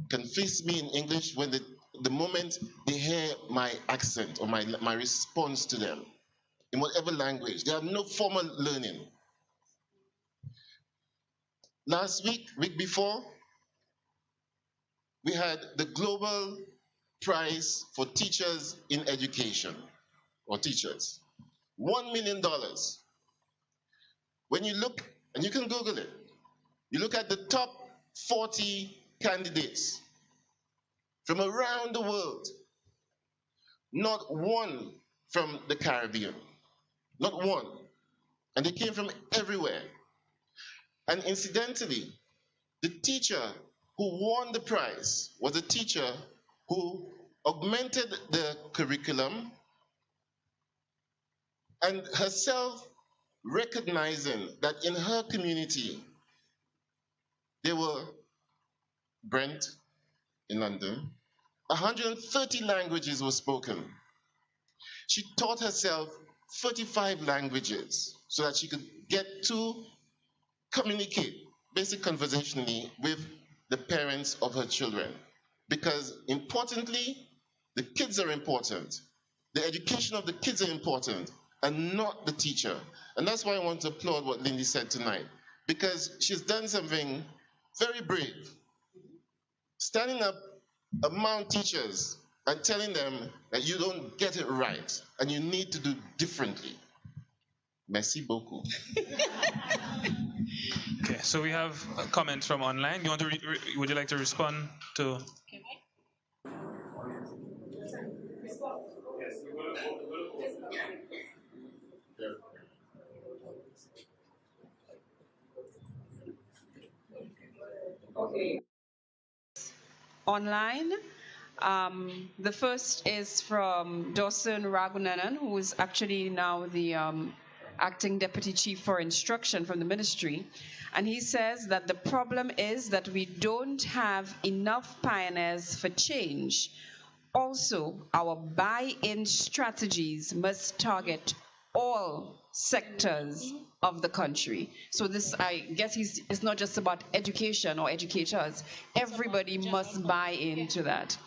can face me in English when the moment they hear my accent or my response to them, in whatever language. They have no formal learning. Last week before, we had the global prize for teachers in education, or teachers. $1 million. When you look, and you can Google it, you look at the top 40 candidates from around the world, not one from the Caribbean, not one. And they came from everywhere. And incidentally, the teacher who won the prize was a teacher who augmented the curriculum and herself recognizing that in her community, there were Brent in London, 130 languages were spoken. She taught herself 35 languages so that she could get to communicate, basic conversationally, with the parents of her children. Because importantly, the kids are important. The education of the kids are important, and not the teacher. And that's why I want to applaud what Lindy said tonight, because she's done something very brave. Standing up among teachers and telling them that you don't get it right and you need to do differently. Merci beaucoup. Okay, so we have a comment from online. You want to would you like to respond to? Okay. Online, the first is from Dawson Ragunanan, who is actually now the acting deputy chief for instruction from the ministry. And he says that the problem is that we don't have enough pioneers for change. Also, our buy-in strategies must target all sectors of the country. So this, I guess, it's not just about education or educators. Everybody must buy into that.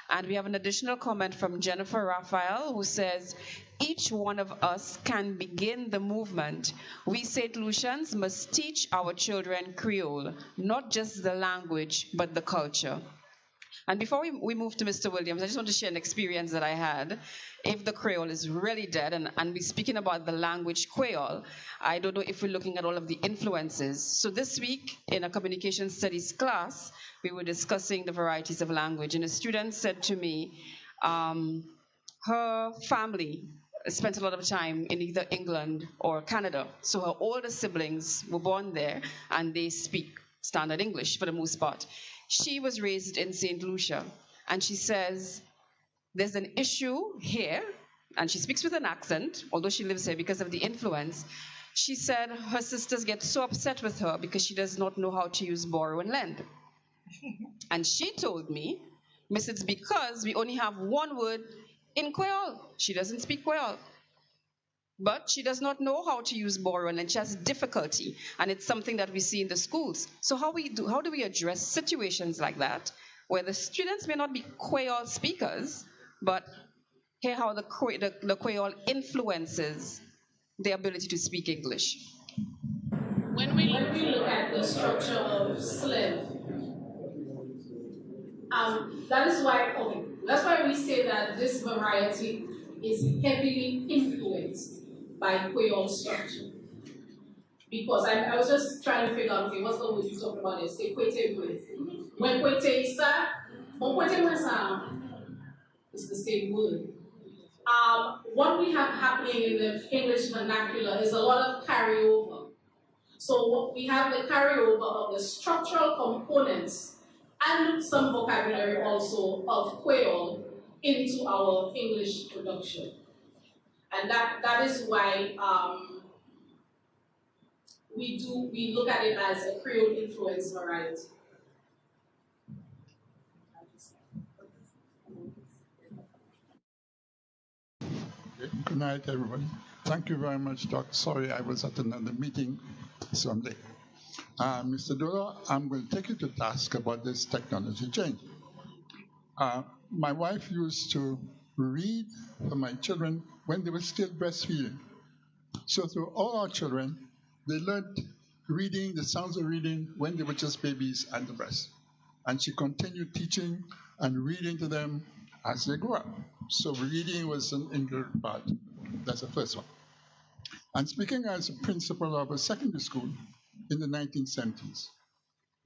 And we have an additional comment from Jennifer Raphael, who says, each one of us can begin the movement. We St. Lucians must teach our children Creole, not just the language, but the culture. And before we move to Mr. Williams, I just want to share an experience that I had. If the Creole is really dead, and we're speaking about the language Kwéyòl, I don't know if we're looking at all of the influences. So this week, in a communication studies class, we were discussing the varieties of language, and a student said to me, her family spent a lot of time in either England or Canada. So her older siblings were born there, and they speak standard English for the most part. She was raised in St. Lucia, and she says, there's an issue here, and she speaks with an accent, although she lives here because of the influence. She said her sisters get so upset with her because she does not know how to use borrow and lend. And she told me, Miss, it's because we only have one word in Kwéyòl. She doesn't speak Kwéyòl. But she does not know how to use borrow and she has difficulty, and it's something that we see in the schools. So how do we address situations like that, where the students may not be Kwéyòl speakers, but hear how the Kwéyòl influences their ability to speak English? When we look at the structure of SLEV, that's why we say that this variety is heavily influenced by Kwéyòl structure. Because I was just trying to figure out, okay, what's the word you talking about? Say Kwete. When Kwete is it's the same word. What we have happening in the English vernacular is a lot of carryover. So we have the carryover of the structural components and some vocabulary also of Kwéyòl into our English production. And that is why we look at it as a Creole influence variety. Good night, everybody. Thank you very much, Doc. Sorry, I was at another meeting, so I'm late. Mr. Dolo, I'm going to take you to task about this technology change. My wife used to read for my children when they were still breastfeeding. So through all our children, they learned reading, the sounds of reading, when they were just babies at the breast. And she continued teaching and reading to them as they grew up. So reading was an integral part. That's the first one. And speaking as a principal of a secondary school in the 1970s,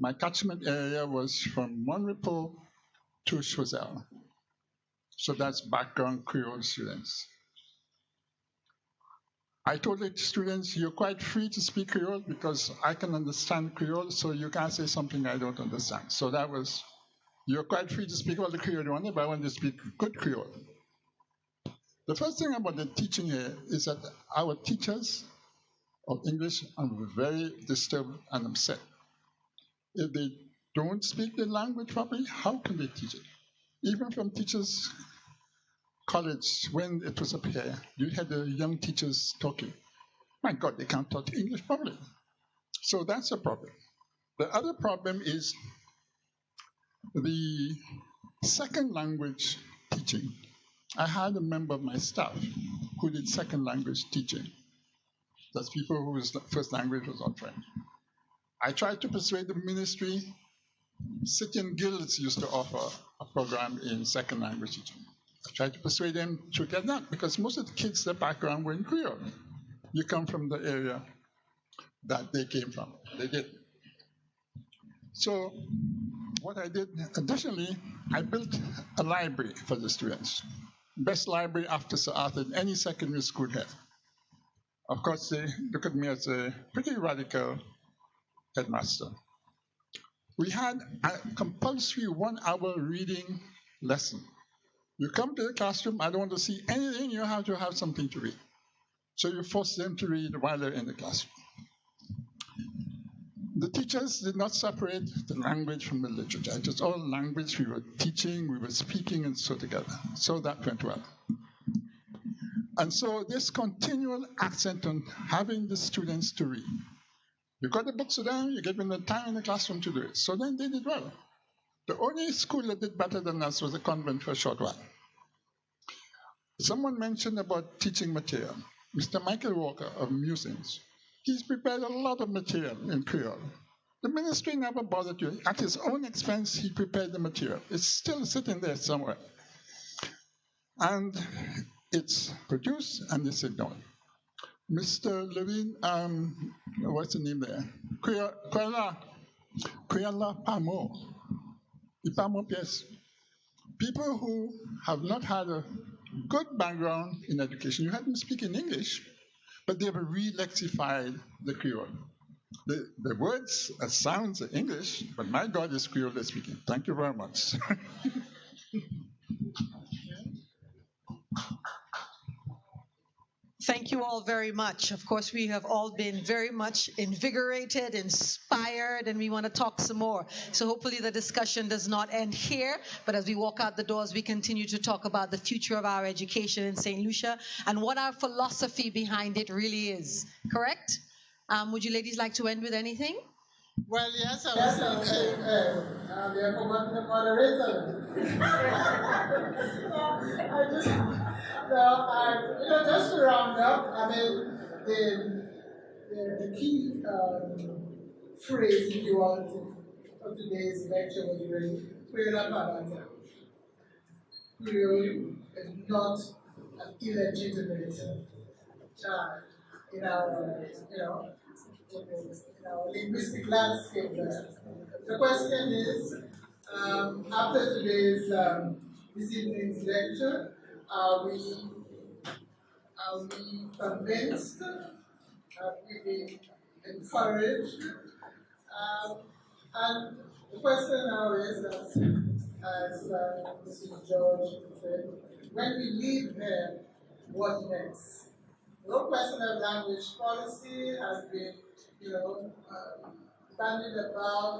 my catchment area was from Monrepo to Choiseul. So that's background Creole students. I told the students, you're quite free to speak Creole because I can understand Creole, so you can't say something I don't understand. So that was, you're quite free to speak all the Creole you want, but I want to speak good Creole. The first thing about the teaching here is that our teachers of English are very disturbed and upset. If they don't speak the language properly, how can they teach it? Even from teachers' college, when it was up here, you had the young teachers talking. My God, they can't talk English properly. So that's a problem. The other problem is the second language teaching. I had a member of my staff who did second language teaching. That's people whose first language was not French. I tried to persuade the ministry. City Guilds used to offer a program in second language teaching. I tried to persuade them to get that because most of the kids, their background were in Creole. You come from the area that they came from. They did. So what I did additionally, I built a library for the students. Best library after Sir Arthur in any secondary school here. Of course, they look at me as a pretty radical headmaster. We had a compulsory 1 hour reading lesson. You come to the classroom, I don't want to see anything, you have to have something to read. So you force them to read while they're in the classroom. The teachers did not separate the language from the literature. It was all language. We were teaching, we were speaking, and so together. So that went well. And so this continual accent on having the students to read. You got the books to them, you give them the time in the classroom to do it. So then they did well. The only school that did better than us was a convent for a short while. Someone mentioned about teaching material. Mr. Michael Walker of Musings. He's prepared a lot of material in Creole. The ministry never bothered you. At his own expense, he prepared the material. It's still sitting there somewhere. And it's produced and it's ignored. Mr. Levine, what's the name there? Kwéyòl-la Pamo. Ipamo Pies. People who have not had a good background in education, you had them speak in English, but they have re-lexified the Creole. The words sounds are English, but my God is Creole they're speaking. Thank you very much. Thank you all very much. Of course, we have all been very much invigorated, inspired, and we want to talk some more. So hopefully the discussion does not end here, but as we walk out the doors, we continue to talk about the future of our education in St. Lucia and what our philosophy behind it really is. Correct? Would you ladies like to end with anything? Well, yes, I was saying, we have forgotten the moderator. Just to round up, I mean, the key phrase, if you want, of today's lecture was really Kwéyòl-la Bata. Creole is not an illegitimate child in our, in our linguistic landscape there. The question is, after today's, this evening's lecture, are we convinced? Have we been encouraged? And the question now is, as Mrs. George said, when we leave here, what next? The whole question of language policy has been, bandied about.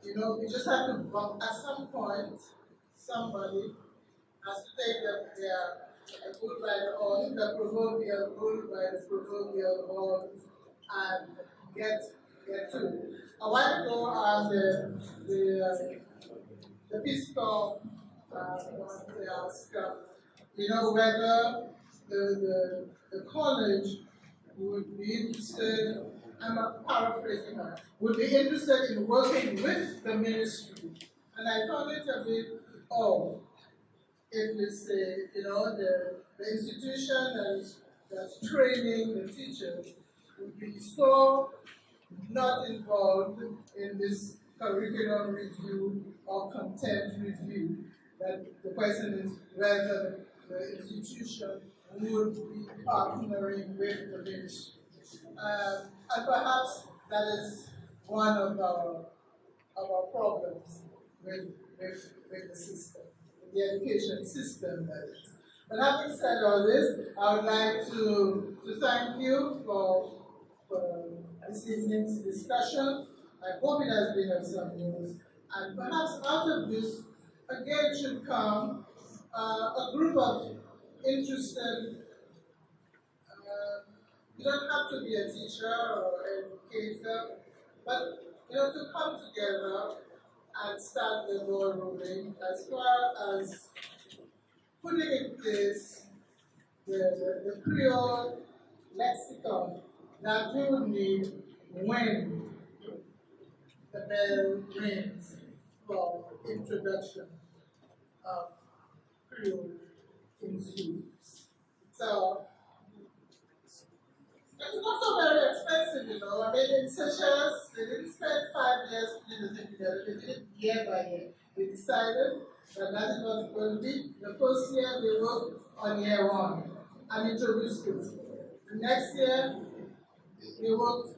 We just have to, at some point, somebody has to take their bull by the horn, the proverbial bull by the proverbial horn, and get to it. A while ago, on the Peace Corps, they asked, whether the college would be interested, I'm paraphrasing her, would be interested in working with the ministry. And I found it a bit odd if you say, the institution that's training the teachers would be so not involved in this curriculum review or content review, that the question is whether the institution would be partnering with the ministry. And perhaps that is one of our problems with the system, the education system, that is. But having said all this, I would like to thank you for this evening's discussion. I hope it has been of some use. And perhaps out of this, again, should come a group of interested, you don't have to be a teacher or educator, but to come together and start the ball rolling as far as putting in place the Creole lexicon that we would need when the bell rings for introduction of Creole in schools. So it's not so very expensive, I mean, in Seychelles, they didn't spend 5 years putting the thing together. They did it year by year. They decided that is what it will be. The first year, they worked on year 1 and introduced it. The next year, they worked,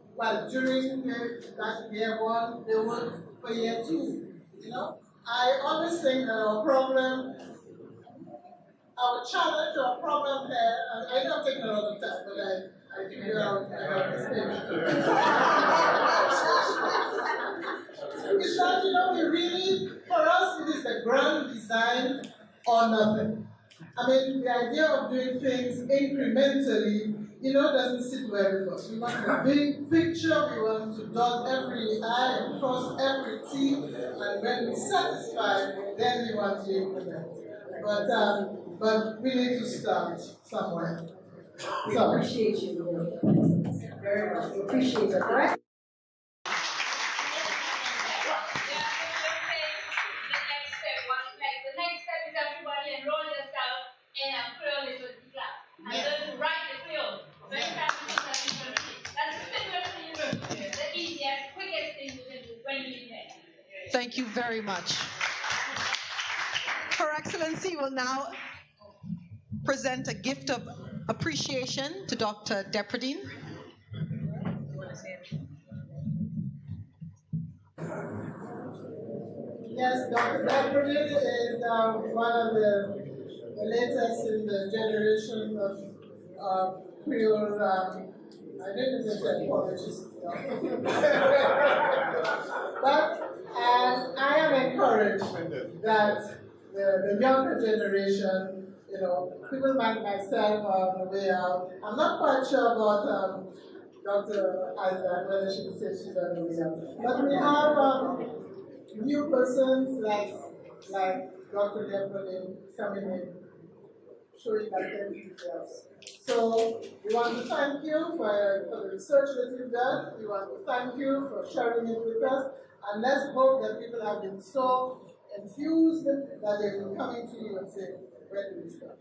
during that year 1, they worked for year 2. I always think that our challenge or problem here, and I know I'm taking a lot of time, but I figure out I have it's that, we really, for us, it is the grand design or nothing. I mean, the idea of doing things incrementally, doesn't sit well with us. We want a big picture, we want to dot every I and cross every T, and when we're satisfied, then we want to implement. But we need to start somewhere. We appreciate you very much. We appreciate it, right? The next step is everybody enroll yourself in a Creole literacy class and learn to write the Creole. Very practical. That's the easiest, quickest thing you can do when you leave there. Thank you very much. Her Excellency will now present a gift of appreciation to Dr. Depradine. Yes, Dr. Depradine is one of the latest in the generation of Creole, I didn't say apologies, but I am encouraged that the younger generation, people like myself on the way out. I'm not quite sure about Dr. Isaac, whether she would say she's on the way out. But we have new persons like Dr. Depradine coming in, showing that they're details. So we want to thank you for the research that you've done. We want to thank you for sharing it with us. And let's hope that people have been so enthused that they will come to you and say, Where do we start?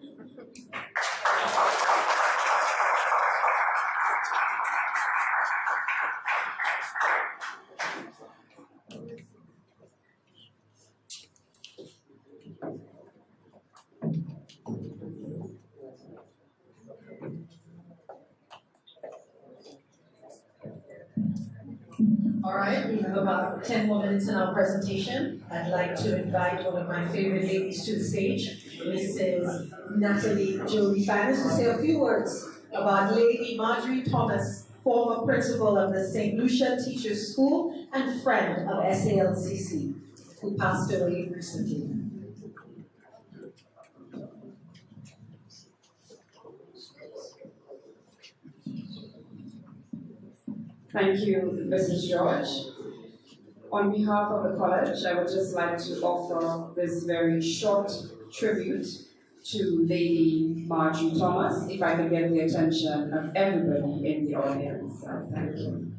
All right, we have about 10 more minutes in our presentation. I'd like to invite one of my favorite ladies to the stage, Mrs. Natalie Jolie Fannis, to say a few words about Lady Marjorie Thomas, former principal of the St. Lucia Teachers School and friend of SALCC, who passed away recently. Thank you, Mrs. George. On behalf of the college, I would just like to offer this very short tribute to Lady Marjorie Thomas, if I could get the attention of everybody in the audience. Thank you.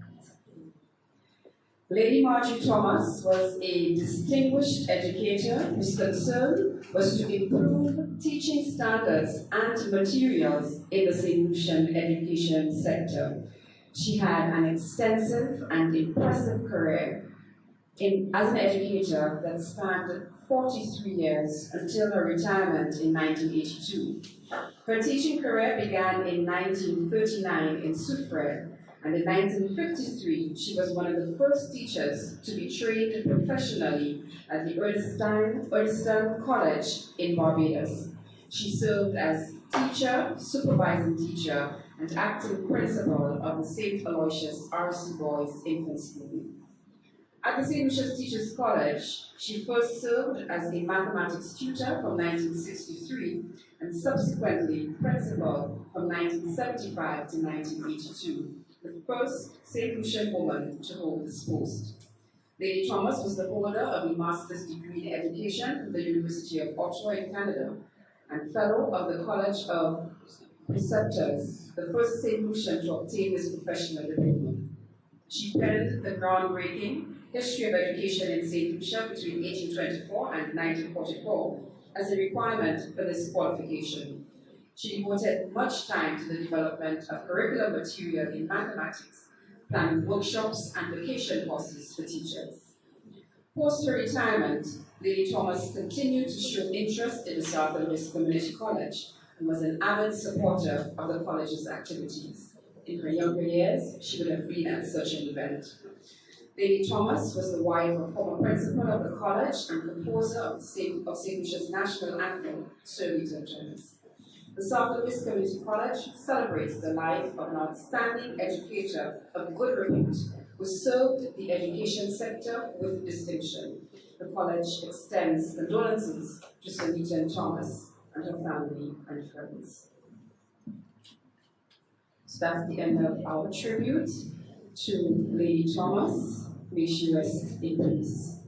Lady Marjorie Thomas was a distinguished educator whose concern was to improve teaching standards and materials in the St. Lucian education sector. She had an extensive and impressive career as an educator that spanned 43 years until her retirement in 1982. Her teaching career began in 1939 in Soufrière, and in 1953 she was one of the first teachers to be trained professionally at the Earlston College in Barbados. She served as teacher, supervising teacher, and acting principal of the St. Aloysius R.C. Boys Infant School. At the St. Lucia's Teachers College, she first served as a mathematics tutor from 1963 and subsequently principal from 1975 to 1982, the first St. Lucian woman to hold this post. Lady Thomas was the holder of a master's degree in education from the University of Ottawa in Canada and fellow of the College of Preceptors, the first St. Lucian to obtain this professional diploma. She penned the groundbreaking History of Education in St. Lucia between 1824 and 1944 as a requirement for this qualification. She devoted much time to the development of curriculum material in mathematics, planning workshops and vacation courses for teachers. Post her retirement, Lady Thomas continued to show interest in the South Louis Community College and was an avid supporter of the college's activities. In her younger years, she would have been at such an event. Lady Thomas was the wife of former principal of the college and composer of St. Lucia's national anthem, Sir Rita Jones. The South Louis Community College celebrates the life of an outstanding educator of good repute who served the education sector with distinction. The college extends condolences to Sir Rita Thomas and her family and friends. So that's the end of our tribute to Lady Thomas. May she rest in peace.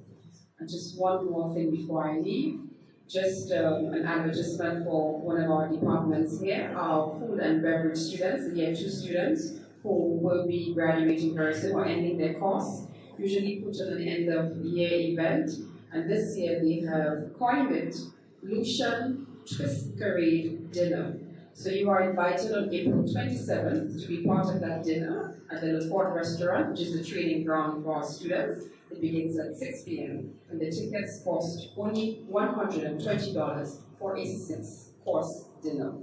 And just one more thing before I leave, just an advertisement for one of our departments here, our food and beverage students, the year 2 students, who will be graduating very soon or ending their course, usually put on an end of the year event. And this year they have coined it Lucian Twist Parade Dinner. So you are invited on April 27th to be part of that dinner at the Le Fort Restaurant, which is the training ground for our students. It begins at 6 p.m. and the tickets cost only $120 for a 6-course dinner.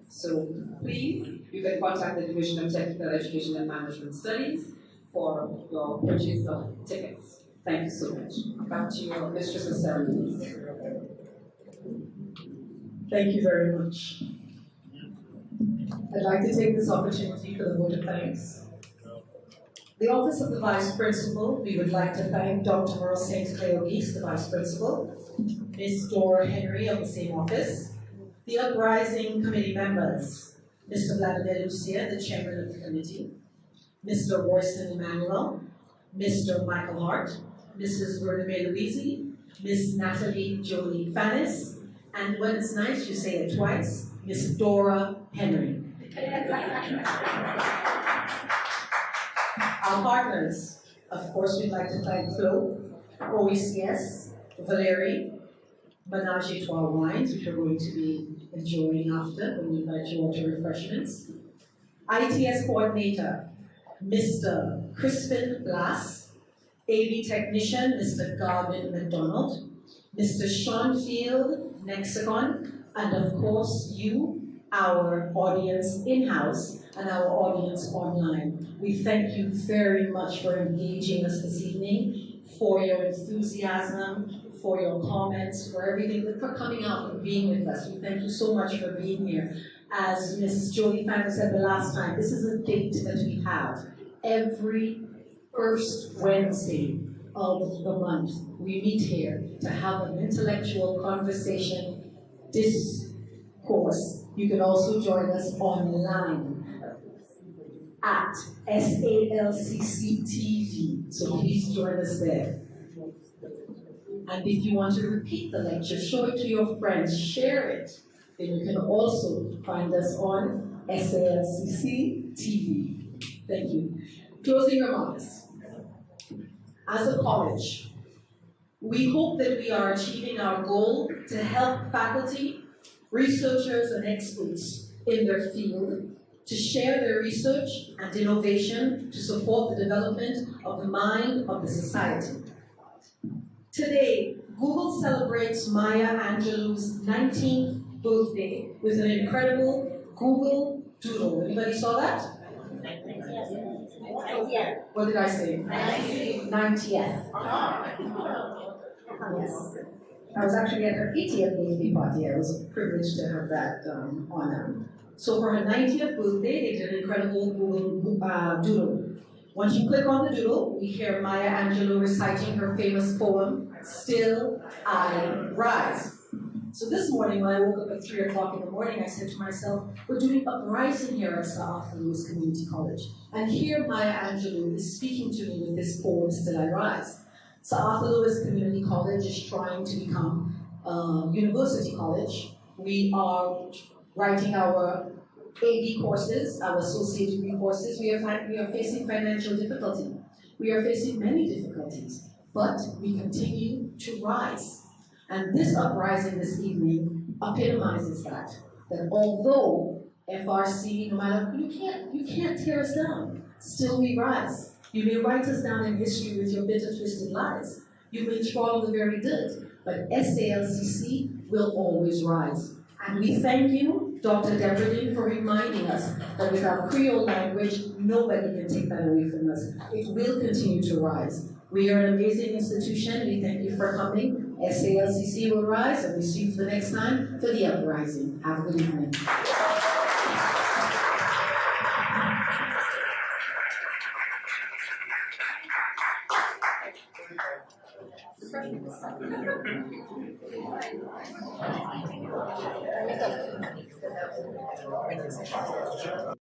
So please, you can contact the Division of Technical Education and Management Studies for your purchase of tickets. Thank you so much. Back to your Mistress of Ceremonies. Thank you very much. I'd like to take this opportunity for the vote of thanks. The Office of the Vice Principal, we would like to thank Dr. Merle St. Cléogis, the Vice Principal, Ms. Dora Henry of the same office, the Uprising Committee members, Mr. Vladimir Lucian, the Chairman of the Committee, Mr. Royston Emmanuel, Mr. Michael Hart, Mrs. Verna Louise, Miss Natalie Jolie Fannis, and when it's nice, you say it twice, Miss Dora Henry. Our partners, of course, we'd like to thank Flo, OECS, Valerie, menage a trois wines, which we're going to be enjoying after when we invite you all to refreshments. ITS coordinator, Mr. Crispin Blas, AV technician, Mr. Garvin McDonald, Mr. Sean Field, Nexicon, and of course you, our audience in-house and our audience online. We thank you very much for engaging us this evening, for your enthusiasm, for your comments, for everything, for coming out and being with us. We thank you so much for being here. As Ms. Jodie Fanner said the last time, this is a date that we have every first Wednesday of the month. We meet here to have an intellectual conversation, discourse. You can also join us online at SALCC TV. So please join us there. And if you want to repeat the lecture, show it to your friends, share it. Then you can also find us on SALCC TV. Thank you. Closing remarks. As a college, we hope that we are achieving our goal to help faculty, researchers, and experts in their field to share their research and innovation to support the development of the mind of the society. Today, Google celebrates Maya Angelou's 19th birthday with an incredible Google Doodle. Anybody saw that? What did I say? 90th. Yes. I was actually at her 80th birthday party. I was privileged to have that honor. So for her 90th birthday, they did an incredible Google Doodle. Once you click on the doodle, we hear Maya Angelou reciting her famous poem, Still I Rise. So this morning, when I woke up at 3 o'clock in the morning, I said to myself, we're doing Uprising here at Sir Arthur Lewis Community College. And here Maya Angelou is speaking to me with this poem, Still I Rise. Sir Arthur Lewis Community College is trying to become a university college. We are writing our AD courses, our associate degree courses. We are facing financial difficulty. We are facing many difficulties, but we continue to rise. And this uprising this evening epitomizes that although FRC, no matter, you can't tear us down. Still we rise. You may write us down in history with your bitter, twisted lies. You may throttle the very good, but SALCC will always rise. And we thank you, Dr. Depradine, for reminding us that with our Creole language, nobody can take that away from us. It will continue to rise. We are an amazing institution. We thank you for coming. SALCC will rise, and we see you for the next time for the Uprising. Have a good evening.